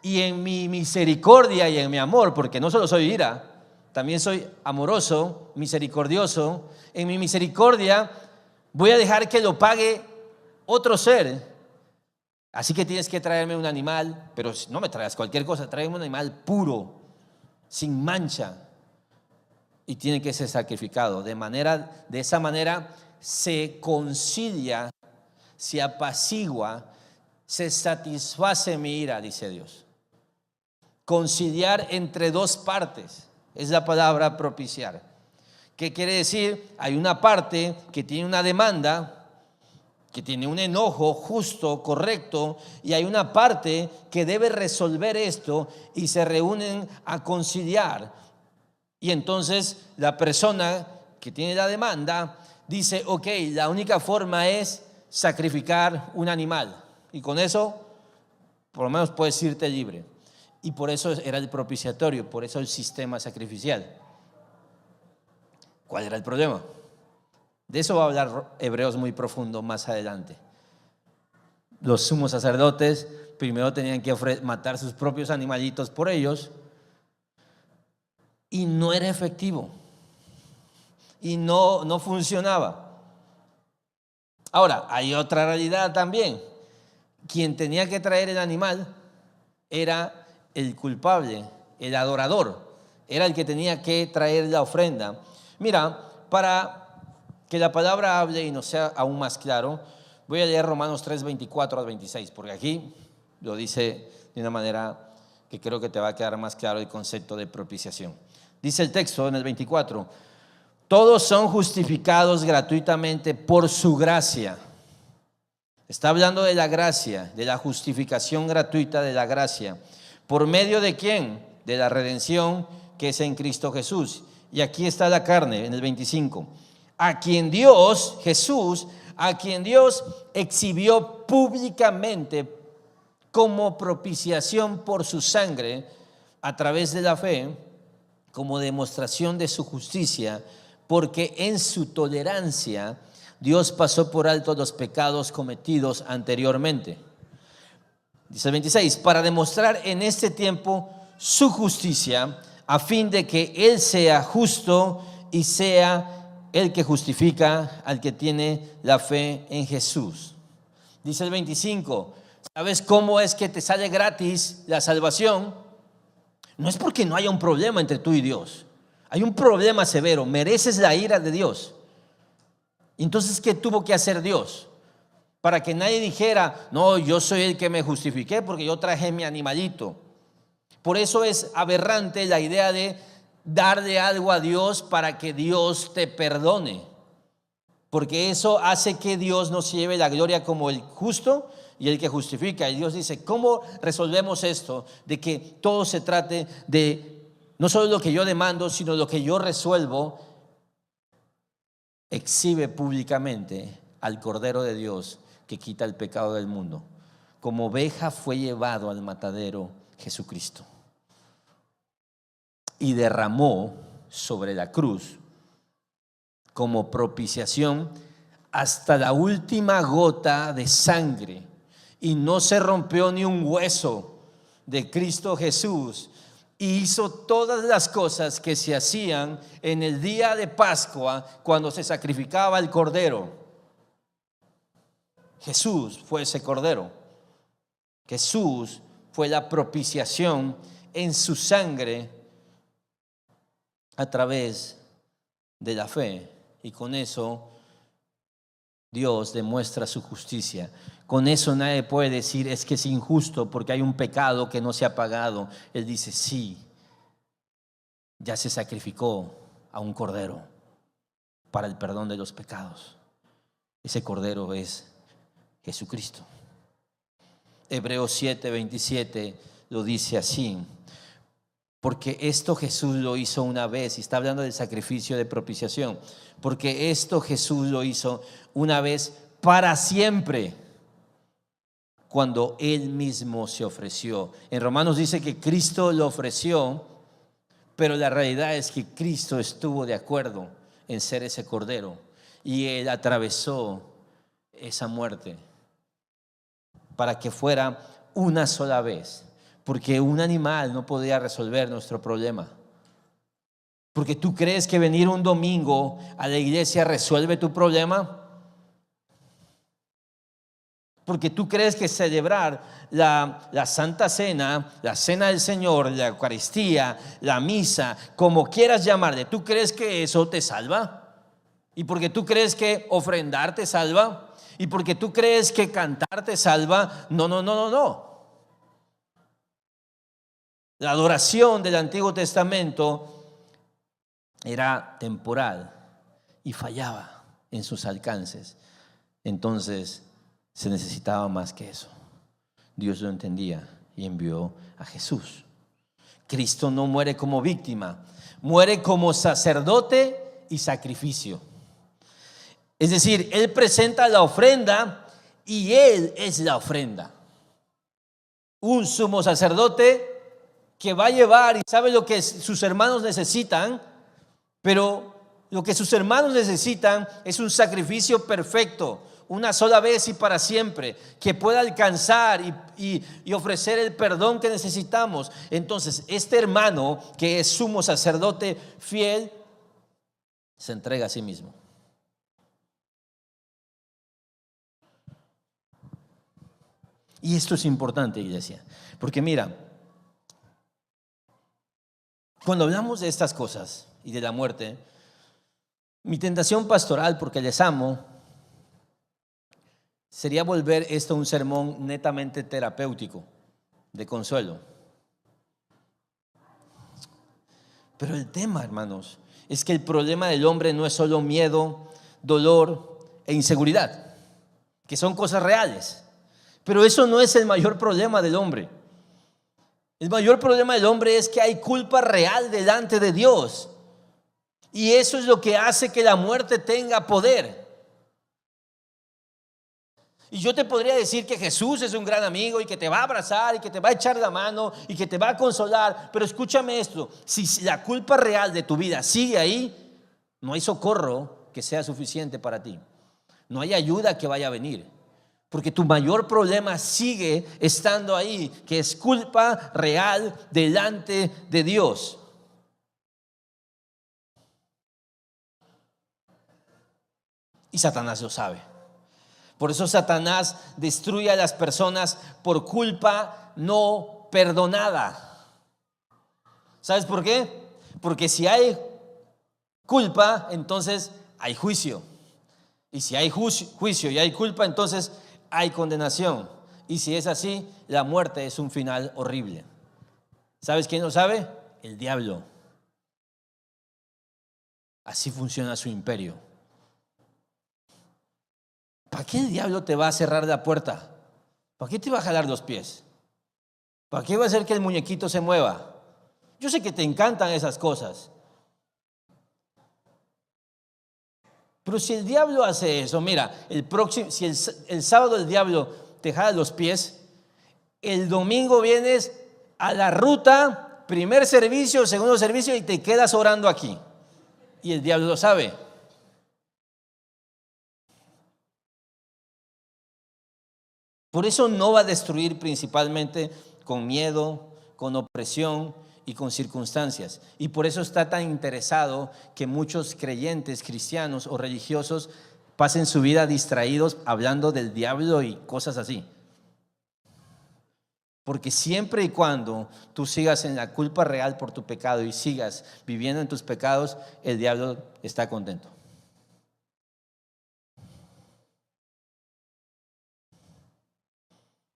Y en mi misericordia y en mi amor, porque no solo soy ira, también soy amoroso, misericordioso, en mi misericordia voy a dejar que lo pague otro ser. Así que tienes que traerme un animal, pero no me traigas cualquier cosa, tráeme un animal puro, sin mancha, y tiene que ser sacrificado. De esa manera se concilia, se apacigua, se satisface mi ira, dice Dios. Conciliar entre dos partes es la palabra propiciar. ¿Qué quiere decir? Hay una parte que tiene una demanda, que tiene un enojo justo, correcto, y hay una parte que debe resolver esto, y se reúnen a conciliar. Y entonces la persona que tiene la demanda dice: ok, la única forma es sacrificar un animal, y con eso por lo menos puedes irte libre. Y por eso era el propiciatorio, por eso el sistema sacrificial. ¿Cuál era el problema? De eso va a hablar Hebreos muy profundo más adelante. Los sumos sacerdotes primero tenían que matar sus propios animalitos por ellos y no era efectivo y no funcionaba. Ahora, hay otra realidad también. Quien tenía que traer el animal era el culpable, el adorador, era el que tenía que traer la ofrenda. Mira, para que la palabra hable y nos sea aún más claro, voy a leer Romanos 3, 24 al 26, porque aquí lo dice de una manera que creo que te va a quedar más claro el concepto de propiciación. Dice el texto en el 24, todos son justificados gratuitamente por su gracia. Está hablando de la gracia, de la justificación gratuita de la gracia. ¿Por medio de quién? De la redención que es en Cristo Jesús. Y aquí está la carne, en el 25. A quien Dios, Jesús, a quien Dios exhibió públicamente como propiciación por su sangre a través de la fe, como demostración de su justicia, porque en su tolerancia Dios pasó por alto los pecados cometidos anteriormente. Dice el 26, para demostrar en este tiempo su justicia, a fin de que Él sea justo y sea el que justifica al que tiene la fe en Jesús. Dice el 25, ¿sabes cómo es que te sale gratis la salvación? No es porque no haya un problema entre tú y Dios. Hay un problema severo, mereces la ira de Dios. Entonces, ¿qué tuvo que hacer Dios? Para que nadie dijera, no, yo soy el que me justifiqué porque yo traje mi animalito. Por eso es aberrante la idea de darle algo a Dios para que Dios te perdone. Porque eso hace que Dios nos lleve la gloria como el justo y el que justifica. Y Dios dice, ¿cómo resolvemos esto? De que todo se trate de no solo lo que yo demando, sino lo que yo resuelvo. Exhibe públicamente al Cordero de Dios que quita el pecado del mundo. Como oveja fue llevado al matadero Jesucristo y derramó sobre la cruz como propiciación hasta la última gota de sangre, y no se rompió ni un hueso de Cristo Jesús. Y hizo todas las cosas que se hacían en el día de Pascua cuando se sacrificaba el cordero. Jesús fue ese cordero. Jesús fue la propiciación en su sangre a través de la fe. Y con eso Dios demuestra su justicia. Con eso nadie puede decir es que es injusto porque hay un pecado que no se ha pagado. Él dice sí, ya se sacrificó a un cordero para el perdón de los pecados. Ese cordero es Jesucristo. Hebreos 7:27 lo dice así, porque esto Jesús lo hizo una vez, y está hablando del sacrificio de propiciación, porque esto Jesús lo hizo una vez para siempre, cuando Él mismo se ofreció. En Romanos dice que Cristo lo ofreció, pero la realidad es que Cristo estuvo de acuerdo en ser ese cordero, y Él atravesó esa muerte para que fuera una sola vez, porque un animal no podía resolver nuestro problema. Porque tú crees que venir un domingo a la iglesia resuelve tu problema. Porque tú crees que celebrar la Santa Cena, la Cena del Señor, la Eucaristía, la misa, como quieras llamarle, ¿tú crees que eso te salva? Y porque tú crees que ofrendar te salva, y porque tú crees que cantar te salva, no. La adoración del Antiguo Testamento era temporal y fallaba en sus alcances. Entonces se necesitaba más que eso. Dios lo entendía y envió a Jesús. Cristo no muere como víctima, muere como sacerdote y sacrificio. Es decir, Él presenta la ofrenda y Él es la ofrenda. un sumo sacerdote que va a llevar y sabe lo que sus hermanos necesitan, pero lo que sus hermanos necesitan es un sacrificio perfecto, una sola vez y para siempre, que pueda alcanzar y ofrecer el perdón que necesitamos. Entonces, este hermano que es sumo sacerdote fiel, se entrega a sí mismo. Y esto es importante, iglesia, porque mira, cuando hablamos de estas cosas y de la muerte, mi tentación pastoral, porque les amo, sería volver esto un sermón netamente terapéutico, de consuelo. Pero el tema, hermanos, es que el problema del hombre no es solo miedo, dolor e inseguridad, que son cosas reales. Pero eso no es el mayor problema del hombre. El mayor problema del hombre es que hay culpa real delante de Dios. Y eso es lo que hace que la muerte tenga poder. Y yo te podría decir que Jesús es un gran amigo y que te va a abrazar y que te va a echar la mano y que te va a consolar. Pero escúchame esto, si la culpa real de tu vida sigue ahí, no hay socorro que sea suficiente para ti. No hay ayuda que vaya a venir. Porque tu mayor problema sigue estando ahí, que es culpa real delante de Dios. Y Satanás lo sabe. Por eso Satanás destruye a las personas por culpa no perdonada. ¿Sabes por qué? Porque si hay culpa, entonces hay juicio. Y si hay juicio y hay culpa, entonces hay condenación. Y si es así, la muerte es un final horrible. ¿Sabes quién lo sabe? El diablo. Así funciona su imperio. ¿Para qué el diablo te va a cerrar la puerta? ¿Para qué te va a jalar los pies? ¿Para qué va a hacer que el muñequito se mueva? Yo sé que te encantan esas cosas. Pero si el diablo hace eso, mira, si el sábado el diablo te jala los pies, el domingo vienes a la ruta, primer servicio, segundo servicio y te quedas orando aquí. Y el diablo lo sabe. Por eso no va a destruir principalmente con miedo, con opresión y con circunstancias. Y por eso está tan interesado que muchos creyentes, cristianos o religiosos pasen su vida distraídos hablando del diablo y cosas así. Porque siempre y cuando tú sigas en la culpa real por tu pecado y sigas viviendo en tus pecados, el diablo está contento.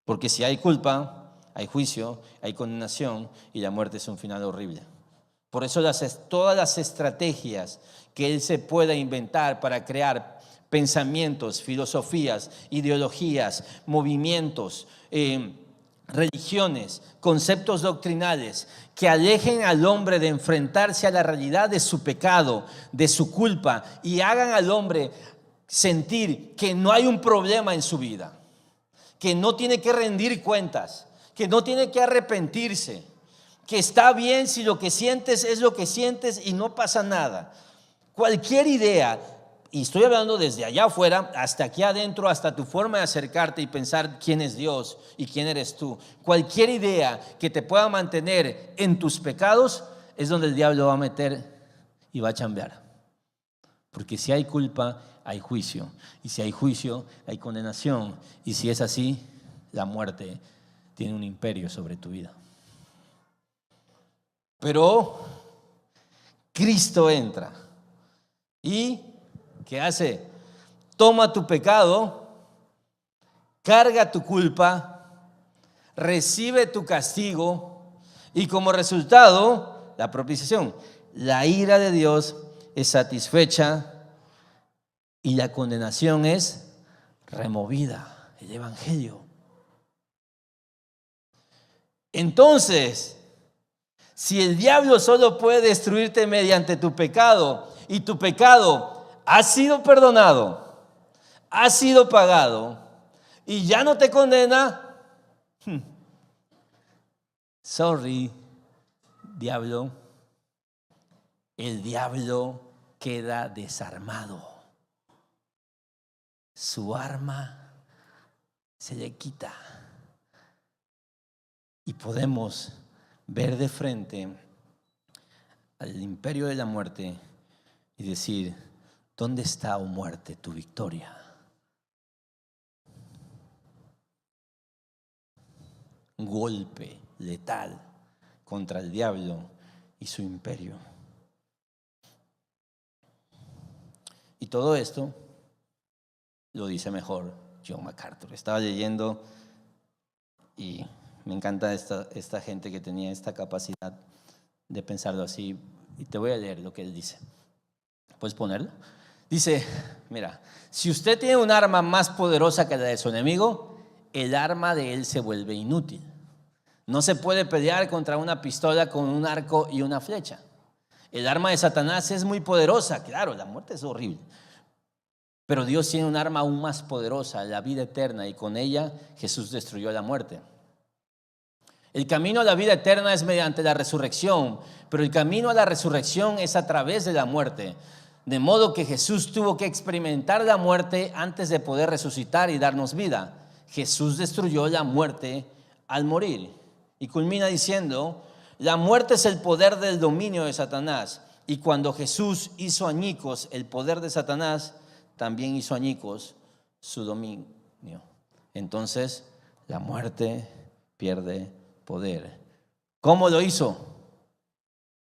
Porque si hay culpa, hay juicio, hay condenación y la muerte es un final horrible. Por eso todas las estrategias que él se pueda inventar para crear pensamientos, filosofías, ideologías, movimientos, religiones, conceptos doctrinales que alejen al hombre de enfrentarse a la realidad de su pecado, de su culpa y hagan al hombre sentir que no hay un problema en su vida, que no tiene que rendir cuentas, que no tiene que arrepentirse, que está bien si lo que sientes es lo que sientes y no pasa nada. Cualquier idea, y estoy hablando desde allá afuera hasta aquí adentro, hasta tu forma de acercarte y pensar quién es Dios y quién eres tú, cualquier idea que te pueda mantener en tus pecados es donde el diablo va a meter y va a chambear. Porque si hay culpa, hay juicio. Y si hay juicio, hay condenación. Y si es así, la muerte tiene un imperio sobre tu vida. Pero Cristo entra. ¿Y qué hace? Toma tu pecado, carga tu culpa, recibe tu castigo y como resultado, la propiciación. La ira de Dios es satisfecha y la condenación es removida. El evangelio. Entonces, si el diablo solo puede destruirte mediante tu pecado y tu pecado ha sido perdonado, ha sido pagado y ya no te condena, Sorry, diablo. El diablo queda desarmado. Su arma se le quita. Y podemos ver de frente al imperio de la muerte y decir: ¿dónde está, oh muerte, tu victoria? Un golpe letal contra el diablo y su imperio. Y todo esto lo dice mejor John MacArthur. Estaba leyendo y me encanta esta gente que tenía esta capacidad de pensarlo así. Y te voy a leer lo que él dice. ¿Puedes ponerlo? Dice, mira, si usted tiene un arma más poderosa que la de su enemigo, el arma de él se vuelve inútil. No se puede pelear contra una pistola con un arco y una flecha. El arma de Satanás es muy poderosa. Claro, la muerte es horrible. Pero Dios tiene un arma aún más poderosa, la vida eterna, y con ella Jesús destruyó la muerte. El camino a la vida eterna es mediante la resurrección, pero el camino a la resurrección es a través de la muerte. De modo que Jesús tuvo que experimentar la muerte antes de poder resucitar y darnos vida. Jesús destruyó la muerte al morir. Y culmina diciendo: la muerte es el poder del dominio de Satanás. Y cuando Jesús hizo añicos el poder de Satanás, también hizo añicos su dominio. Entonces la muerte pierde poder. ¿Cómo lo hizo?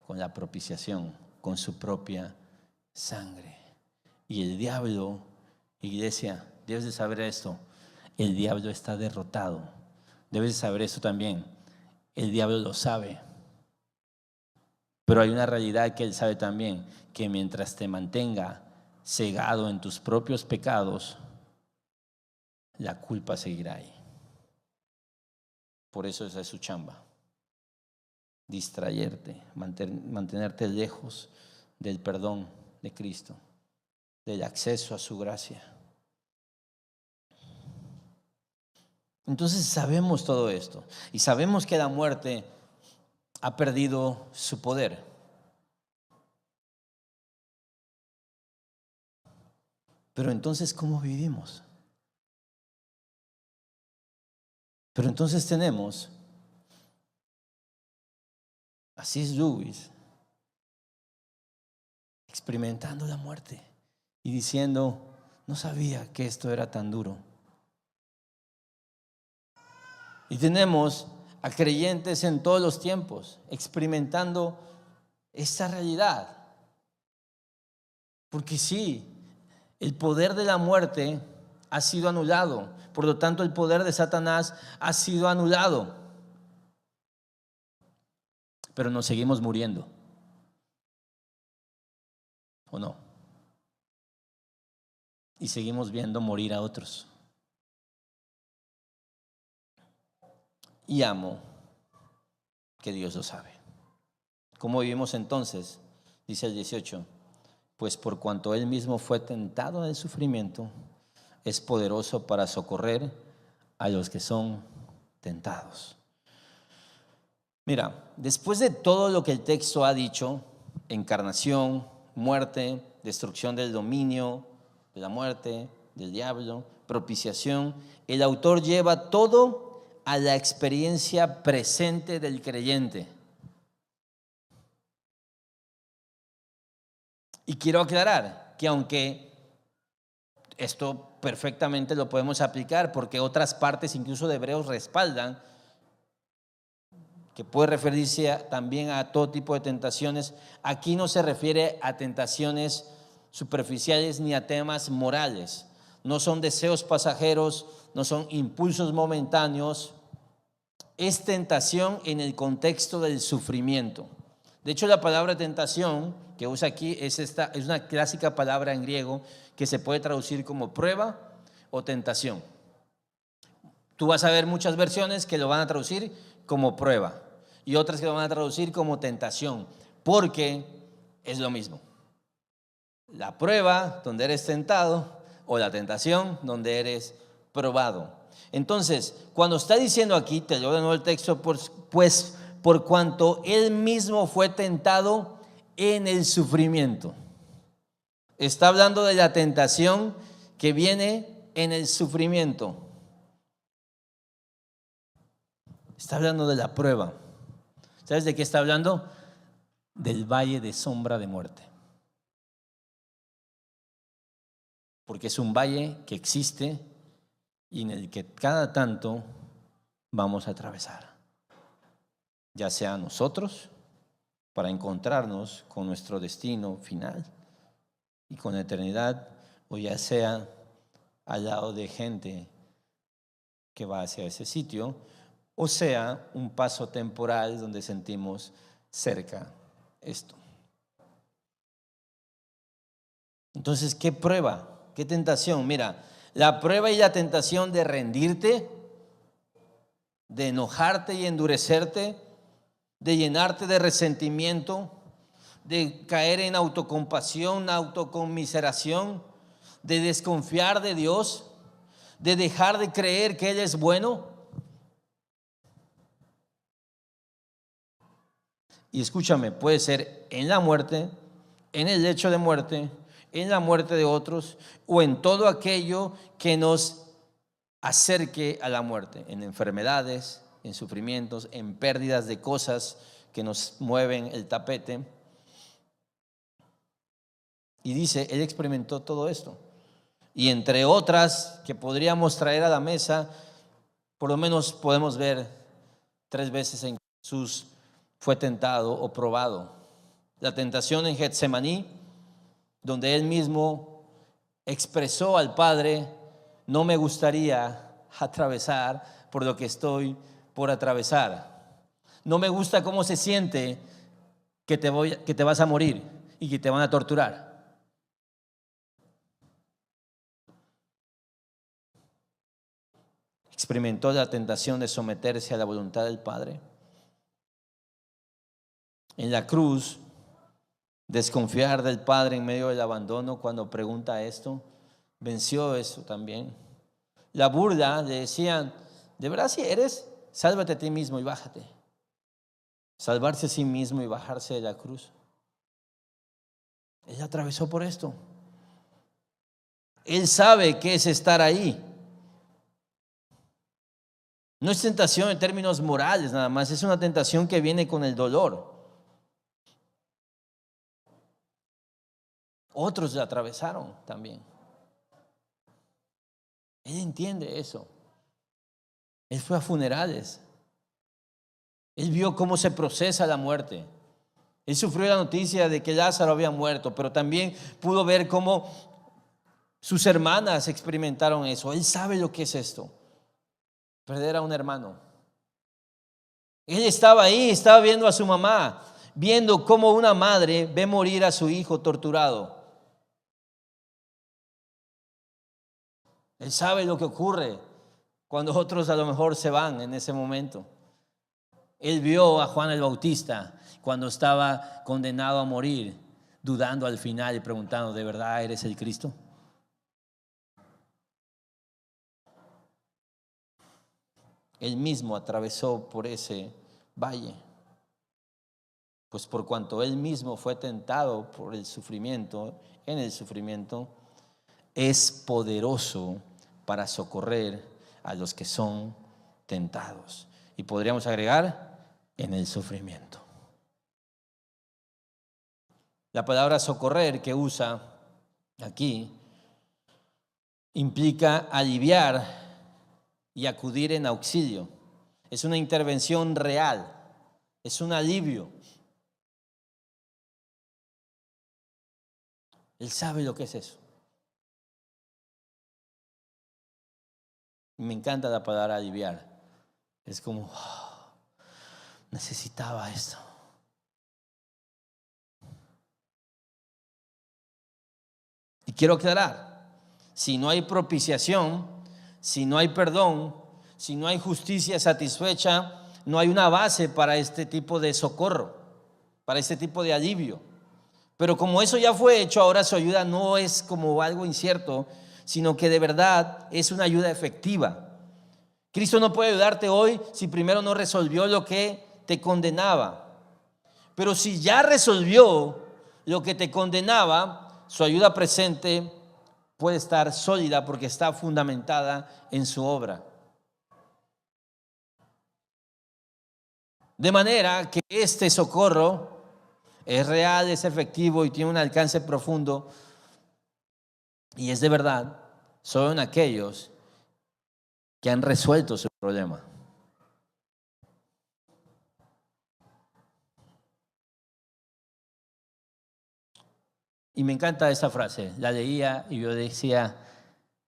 Con la propiciación, con su propia sangre. Y el diablo, iglesia, debes de saber esto: el diablo está derrotado. Debes de saber esto también. El diablo lo sabe. Pero hay una realidad que él sabe también: que mientras te mantenga cegado en tus propios pecados, la culpa seguirá ahí. Por eso esa es su chamba: distraerte, mantenerte lejos del perdón de Cristo, del acceso a su gracia. Entonces sabemos todo esto y sabemos que la muerte ha perdido su poder. Pero entonces, ¿cómo vivimos? Pero entonces tenemos a C.S. Lewis experimentando la muerte y diciendo: no sabía que esto era tan duro. Y tenemos a creyentes en todos los tiempos experimentando esta realidad. Porque sí, el poder de la muerte ha sido anulado. Por lo tanto, el poder de Satanás ha sido anulado. Pero nos seguimos muriendo, ¿o no? Y seguimos viendo morir a otros. Y amo que Dios lo sabe. ¿Cómo vivimos entonces? Dice el 18: pues por cuanto Él mismo fue tentado en el sufrimiento, es poderoso para socorrer a los que son tentados. Mira, después de todo lo que el texto ha dicho: encarnación, muerte, destrucción del dominio de la muerte, del diablo, propiciación, el autor lleva todo a la experiencia presente del creyente. Y quiero aclarar que aunque esto perfectamente lo podemos aplicar, porque otras partes incluso de Hebreos respaldan que puede referirse también a todo tipo de tentaciones, aquí no se refiere a tentaciones superficiales ni a temas morales. No son deseos pasajeros, no son impulsos momentáneos. Es tentación en el contexto del sufrimiento. De hecho, la palabra tentación que usa aquí es una clásica palabra en griego que se puede traducir como prueba o tentación. Tú vas a ver muchas versiones que lo van a traducir como prueba y otras que lo van a traducir como tentación, porque es lo mismo. La prueba donde eres tentado o la tentación donde eres probado. Entonces, cuando está diciendo aquí, te leo de nuevo el texto, pues por cuanto Él mismo fue tentado en el sufrimiento. Está hablando de la tentación que viene en el sufrimiento. Está hablando de la prueba. ¿Sabes de qué está hablando? Del valle de sombra de muerte. Porque es un valle que existe y en el que cada tanto vamos a atravesar. Ya sea nosotros, para encontrarnos con nuestro destino final y con la eternidad, o ya sea al lado de gente que va hacia ese sitio, o sea un paso temporal donde sentimos cerca esto. Entonces, ¿qué prueba? ¿Qué tentación? Mira, la prueba y la tentación de rendirte, de enojarte y endurecerte, de llenarte de resentimiento, de caer en autocompasión, autoconmiseración, de desconfiar de Dios, de dejar de creer que Él es bueno. Y escúchame, puede ser en la muerte, en el lecho de muerte, en la muerte de otros o en todo aquello que nos acerque a la muerte, en enfermedades, en sufrimientos, en pérdidas de cosas que nos mueven el tapete. Y dice, Él experimentó todo esto. Y entre otras que podríamos traer a la mesa, por lo menos podemos ver 3 veces en que Jesús fue tentado o probado. La tentación en Getsemaní, donde Él mismo expresó al Padre, no me gustaría atravesar por lo que estoy por atravesar. No me gusta cómo se siente que te vas a morir y que te van a torturar. Experimentó la tentación de someterse a la voluntad del Padre. En la cruz, desconfiar del Padre en medio del abandono cuando pregunta esto, venció eso también. La burla, le decían, ¿de verdad si eres? Sálvate a ti mismo y bájate. Salvarse a sí mismo y bajarse de la cruz. Él atravesó por esto. Él sabe qué es estar ahí. No es tentación en términos morales nada más, es una tentación que viene con el dolor. Otros la atravesaron también. Él entiende eso. Él fue a funerales. Él vio cómo se procesa la muerte. Él sufrió la noticia de que Lázaro había muerto, pero también pudo ver cómo sus hermanas experimentaron eso. Él sabe lo que es esto, perder a un hermano. Él estaba ahí, estaba viendo a su mamá, viendo cómo una madre ve morir a su hijo torturado. Él sabe lo que ocurre cuando otros a lo mejor se van en ese momento. Él vio a Juan el Bautista cuando estaba condenado a morir, dudando al final y preguntando, ¿de verdad eres el Cristo? Él mismo atravesó por ese valle. Pues por cuanto Él mismo fue tentado por el sufrimiento, en el sufrimiento, es poderoso para socorrer a los que son tentados. Y podríamos agregar, en el sufrimiento. La palabra socorrer que usa aquí implica aliviar y acudir en auxilio. Es una intervención real, es un alivio. Él sabe lo que es eso. Me encanta la palabra aliviar. Es como, necesitaba esto. Y quiero aclarar, si no hay propiciación, si no hay perdón, si no hay justicia satisfecha, no hay una base para este tipo de socorro, para este tipo de alivio. Pero como eso ya fue hecho, ahora su ayuda no es como algo incierto, sino que de verdad es una ayuda efectiva. Cristo no puede ayudarte hoy si primero no resolvió lo que te condenaba. Pero si ya resolvió lo que te condenaba, su ayuda presente puede estar sólida porque está fundamentada en su obra. De manera que este socorro es real, es efectivo y tiene un alcance profundo y es de verdad solo en aquellos que han resuelto su problema. Y me encanta esta frase, la leía y yo decía,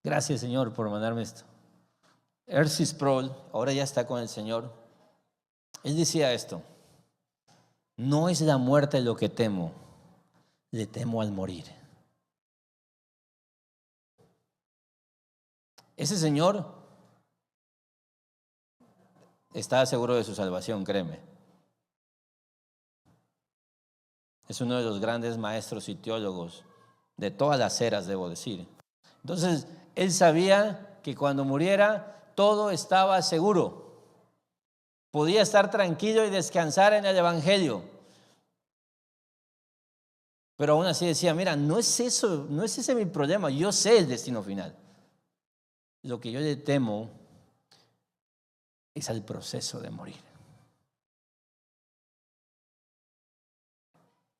gracias Señor por mandarme esto. R.C. Sproul, ahora ya está con el Señor, él decía esto: no es la muerte lo que temo, le temo al morir. Ese señor estaba seguro de su salvación, créeme. Es uno de los grandes maestros y teólogos de todas las eras, debo decir. Entonces, él sabía que cuando muriera todo estaba seguro. Podía estar tranquilo y descansar en el Evangelio. Pero aún así decía, mira, no es eso, no es ese mi problema, yo sé el destino final. Lo que yo le temo es al proceso de morir.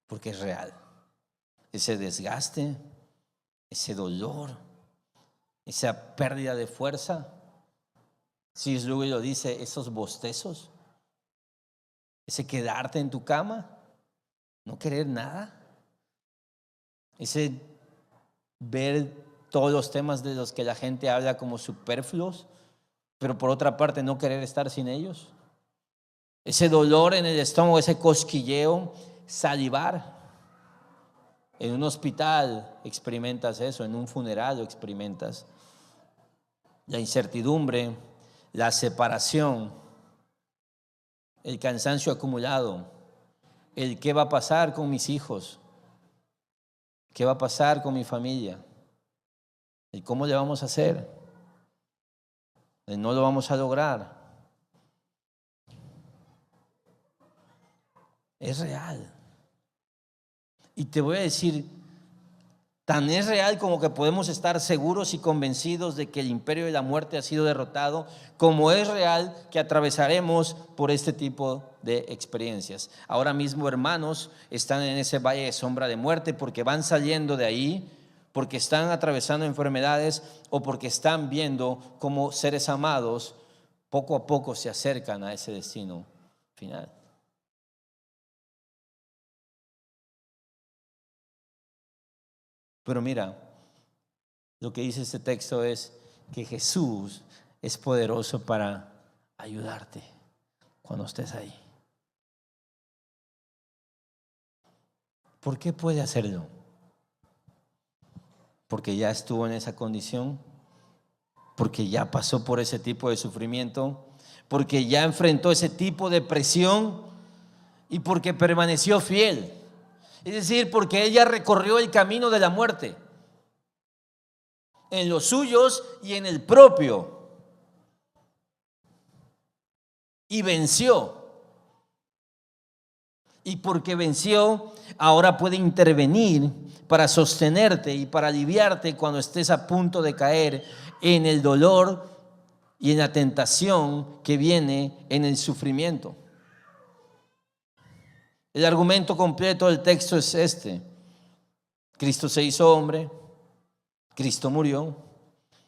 Porque es real. Ese desgaste, ese dolor, esa pérdida de fuerza. Si Lewis lo dice, esos bostezos, ese quedarte en tu cama, no querer nada, ese ver todos los temas de los que la gente habla como superfluos, pero por otra parte no querer estar sin ellos, ese dolor en el estómago, ese cosquilleo, salivar. En un hospital experimentas eso, en un funeral lo experimentas. La incertidumbre, la separación, el cansancio acumulado, el qué va a pasar con mis hijos, qué va a pasar con mi familia, el cómo le vamos a hacer, el no lo vamos a lograr. Es real. Y te voy a decir, tan es real como que podemos estar seguros y convencidos de que el imperio de la muerte ha sido derrotado, como es real que atravesaremos por este tipo de experiencias. Ahora mismo, hermanos, están en ese valle de sombra de muerte porque van saliendo de ahí, porque están atravesando enfermedades o porque están viendo cómo seres amados poco a poco se acercan a ese destino final. Pero mira, lo que dice este texto es que Jesús es poderoso para ayudarte cuando estés ahí. ¿Por qué puede hacerlo? Porque ya estuvo en esa condición, porque ya pasó por ese tipo de sufrimiento, porque ya enfrentó ese tipo de presión y porque permaneció fiel. Es decir, porque ella recorrió el camino de la muerte, en los suyos y en el propio, y venció. Y porque venció, ahora puede intervenir para sostenerte y para aliviarte cuando estés a punto de caer en el dolor y en la tentación que viene en el sufrimiento. El argumento completo del texto es este: Cristo se hizo hombre, Cristo murió,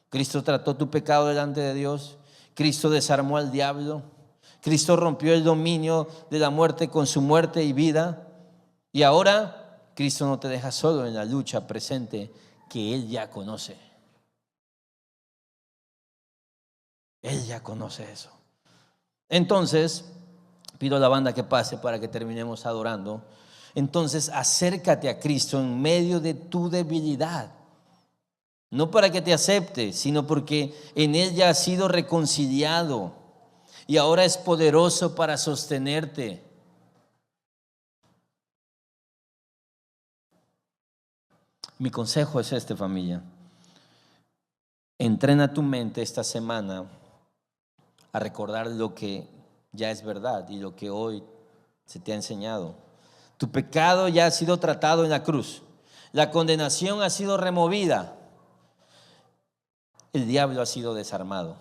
Cristo trató tu pecado delante de Dios, Cristo desarmó al diablo, Cristo rompió el dominio de la muerte con su muerte y vida, y ahora Cristo no te deja solo en la lucha presente que Él ya conoce. Él ya conoce eso. Entonces, pido a la banda que pase para que terminemos adorando. Entonces, acércate a Cristo en medio de tu debilidad. No para que te acepte, sino porque en Él ya has sido reconciliado y ahora es poderoso para sostenerte. Mi consejo es este, familia. Entrena tu mente esta semana a recordar lo que ya es verdad y lo que hoy se te ha enseñado. Tu pecado ya ha sido tratado en la cruz. La condenación ha sido removida. El diablo ha sido desarmado.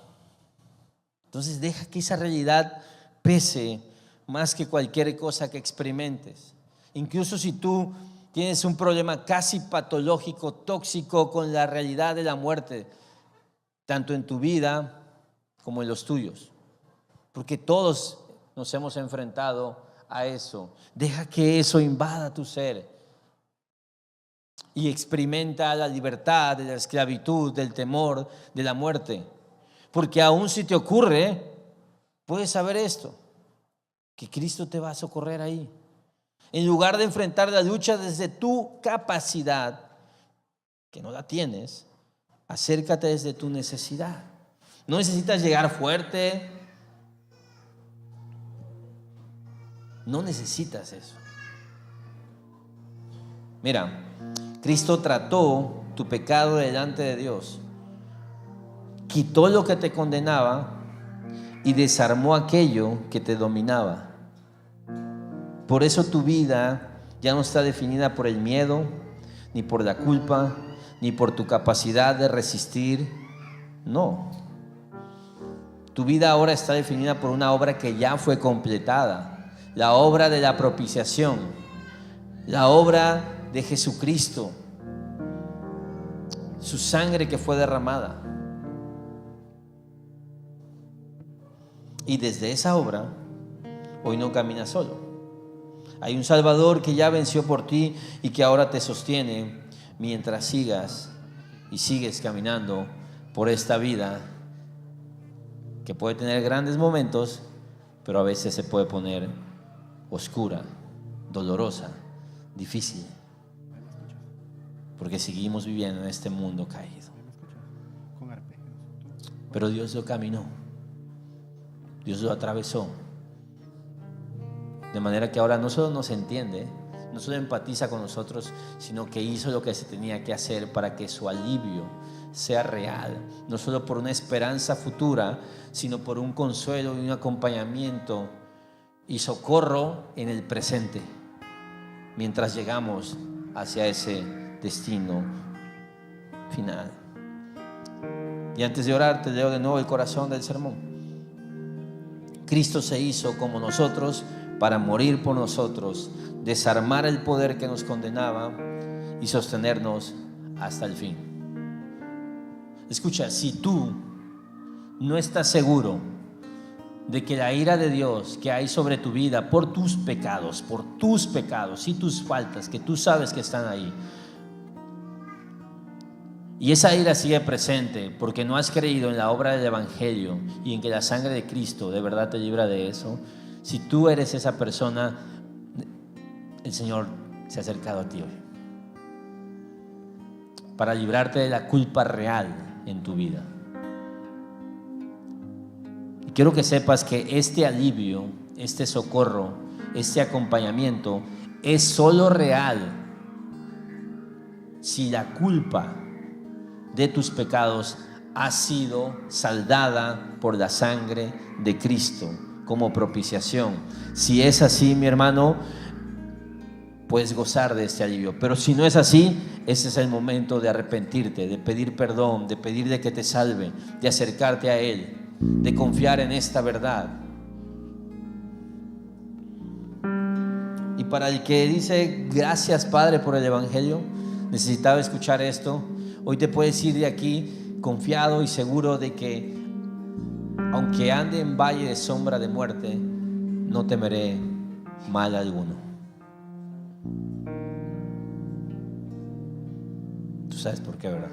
Entonces deja que esa realidad pese más que cualquier cosa que experimentes. Incluso si tú tienes un problema casi patológico, tóxico con la realidad de la muerte, tanto en tu vida como en los tuyos. Porque todos nos hemos enfrentado a eso. Deja que eso invada tu ser y experimenta la libertad de la esclavitud, del temor, de la muerte. Porque aún si te ocurre, puedes saber esto, que Cristo te va a socorrer ahí. En lugar de enfrentar la lucha desde tu capacidad, que no la tienes, acércate desde tu necesidad. No necesitas llegar fuerte. No necesitas eso. Mira, Cristo trató tu pecado delante de Dios, quitó lo que te condenaba y desarmó aquello que te dominaba. Por eso tu vida ya no está definida por el miedo, ni por la culpa, ni por tu capacidad de resistir. No. Tu vida ahora está definida por una obra que ya fue completada, la obra de la propiciación, la obra de Jesucristo, su sangre que fue derramada. Y desde esa obra, hoy no caminas solo. Hay un Salvador que ya venció por ti y que ahora te sostiene mientras sigas y sigues caminando por esta vida que puede tener grandes momentos, pero a veces se puede poner oscura, dolorosa, difícil, porque seguimos viviendo en este mundo caído. Pero Dios lo caminó, Dios lo atravesó, de manera que ahora no solo nos entiende, no solo empatiza con nosotros, sino que hizo lo que se tenía que hacer para que su alivio sea real, no solo por una esperanza futura, sino por un consuelo y un acompañamiento y socorro en el presente, mientras llegamos hacia ese destino final. Y antes de orar, te leo de nuevo el corazón del sermón. Cristo se hizo como nosotros para morir por nosotros, desarmar el poder que nos condenaba y sostenernos hasta el fin. Escucha, si tú no estás seguro de que la ira de Dios que hay sobre tu vida por tus pecados y tus faltas, que tú sabes que están ahí, y esa ira sigue presente porque no has creído en la obra del Evangelio y en que la sangre de Cristo de verdad te libra de eso, si tú eres esa persona, el Señor se ha acercado a ti hoy para librarte de la culpa real en tu vida. Y quiero que sepas que este alivio, este socorro, este acompañamiento es solo real si la culpa de tus pecados ha sido saldada por la sangre de Cristo como propiciación. Si es así, mi hermano, puedes gozar de este alivio. Pero si no es así, ese es el momento de arrepentirte, de pedir perdón, de pedirle que te salve, de acercarte a Él, de confiar en esta verdad. Y para el que dice gracias Padre por el Evangelio, necesitaba escuchar esto, hoy te puedes ir de aquí confiado y seguro de que aunque ande en valle de sombra de muerte, no temeré mal alguno. Tú sabes por qué, ¿verdad?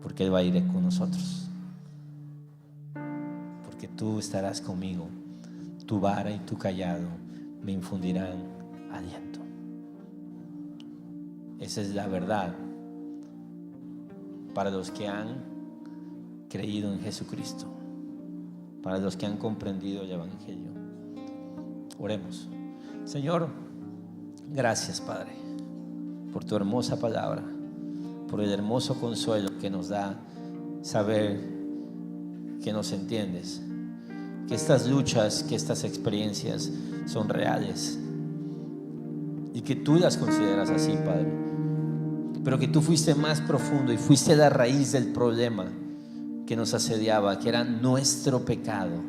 Porque Él va a ir con nosotros, porque tú estarás conmigo, tu vara y tu callado me infundirán aliento. Esa es la verdad para los que han creído en Jesucristo, para los que han comprendido el Evangelio. Oremos. Señor, gracias Padre por tu hermosa palabra, por el hermoso consuelo que nos da saber que nos entiendes que estas luchas, que estas experiencias son reales y que tú las consideras así, Padre, pero que tú fuiste más profundo y fuiste la raíz del problema que nos asediaba, que era nuestro pecado.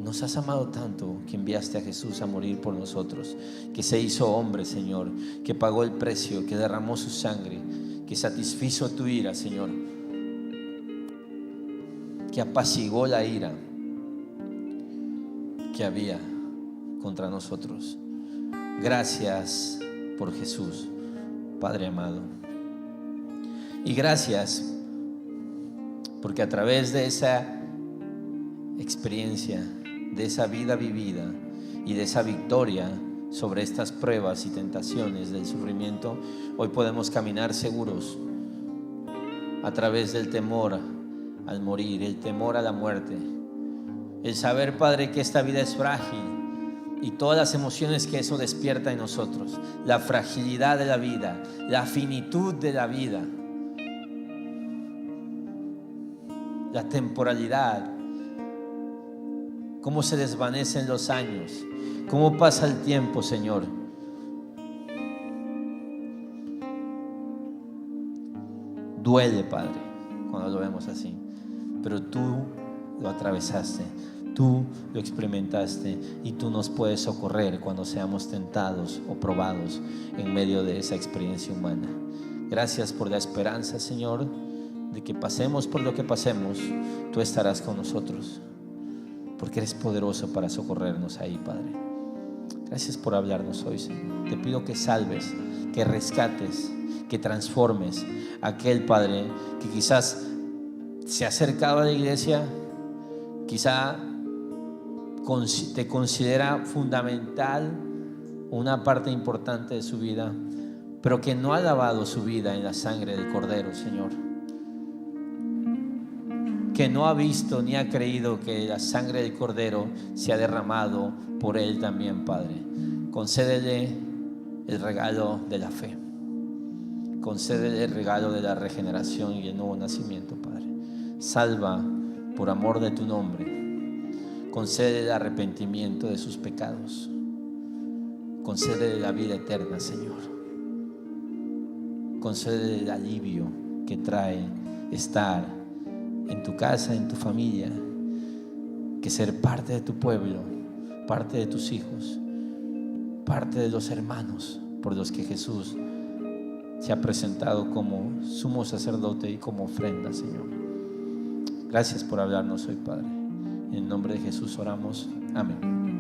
Nos has amado tanto que enviaste a Jesús a morir por nosotros, que se hizo hombre, Señor, que pagó el precio, que derramó su sangre, que satisfizo tu ira, Señor, que apaciguó la ira que había contra nosotros. Gracias por Jesús, Padre amado. Y gracias porque a través de esa experiencia, de esa vida vivida y de esa victoria sobre estas pruebas y tentaciones del sufrimiento, hoy podemos caminar seguros a través del temor al morir, el temor a la muerte, el saber, Padre, que esta vida es frágil y todas las emociones que eso despierta en nosotros, la fragilidad de la vida, la finitud de la vida, la temporalidad, cómo se desvanecen los años, cómo pasa el tiempo, Señor. Duele, Padre, cuando lo vemos así, pero tú lo atravesaste, tú lo experimentaste y tú nos puedes socorrer cuando seamos tentados o probados en medio de esa experiencia humana. Gracias por la esperanza, Señor, de que pasemos por lo que pasemos, tú estarás con nosotros, porque eres poderoso para socorrernos ahí, Padre. Gracias por hablarnos hoy, Señor. Te pido que salves, que rescates, que transformes a aquel, Padre, que quizás se ha acercado a la iglesia, quizá te considera fundamental, una parte importante de su vida, pero que no ha lavado su vida en la sangre del Cordero, Señor, que no ha visto ni ha creído que la sangre del Cordero se ha derramado por él también, Padre. Concédele el regalo de la fe, concédele el regalo de la regeneración y el nuevo nacimiento, Padre. Salva por amor de tu nombre, concédele el arrepentimiento de sus pecados, concédele la vida eterna, Señor, concédele el alivio que trae estar en tu casa, en tu familia, que ser parte de tu pueblo, parte de tus hijos, parte de los hermanos por los que Jesús se ha presentado como sumo sacerdote y como ofrenda, Señor. Gracias por hablarnos hoy, Padre. En el nombre de Jesús oramos. Amén.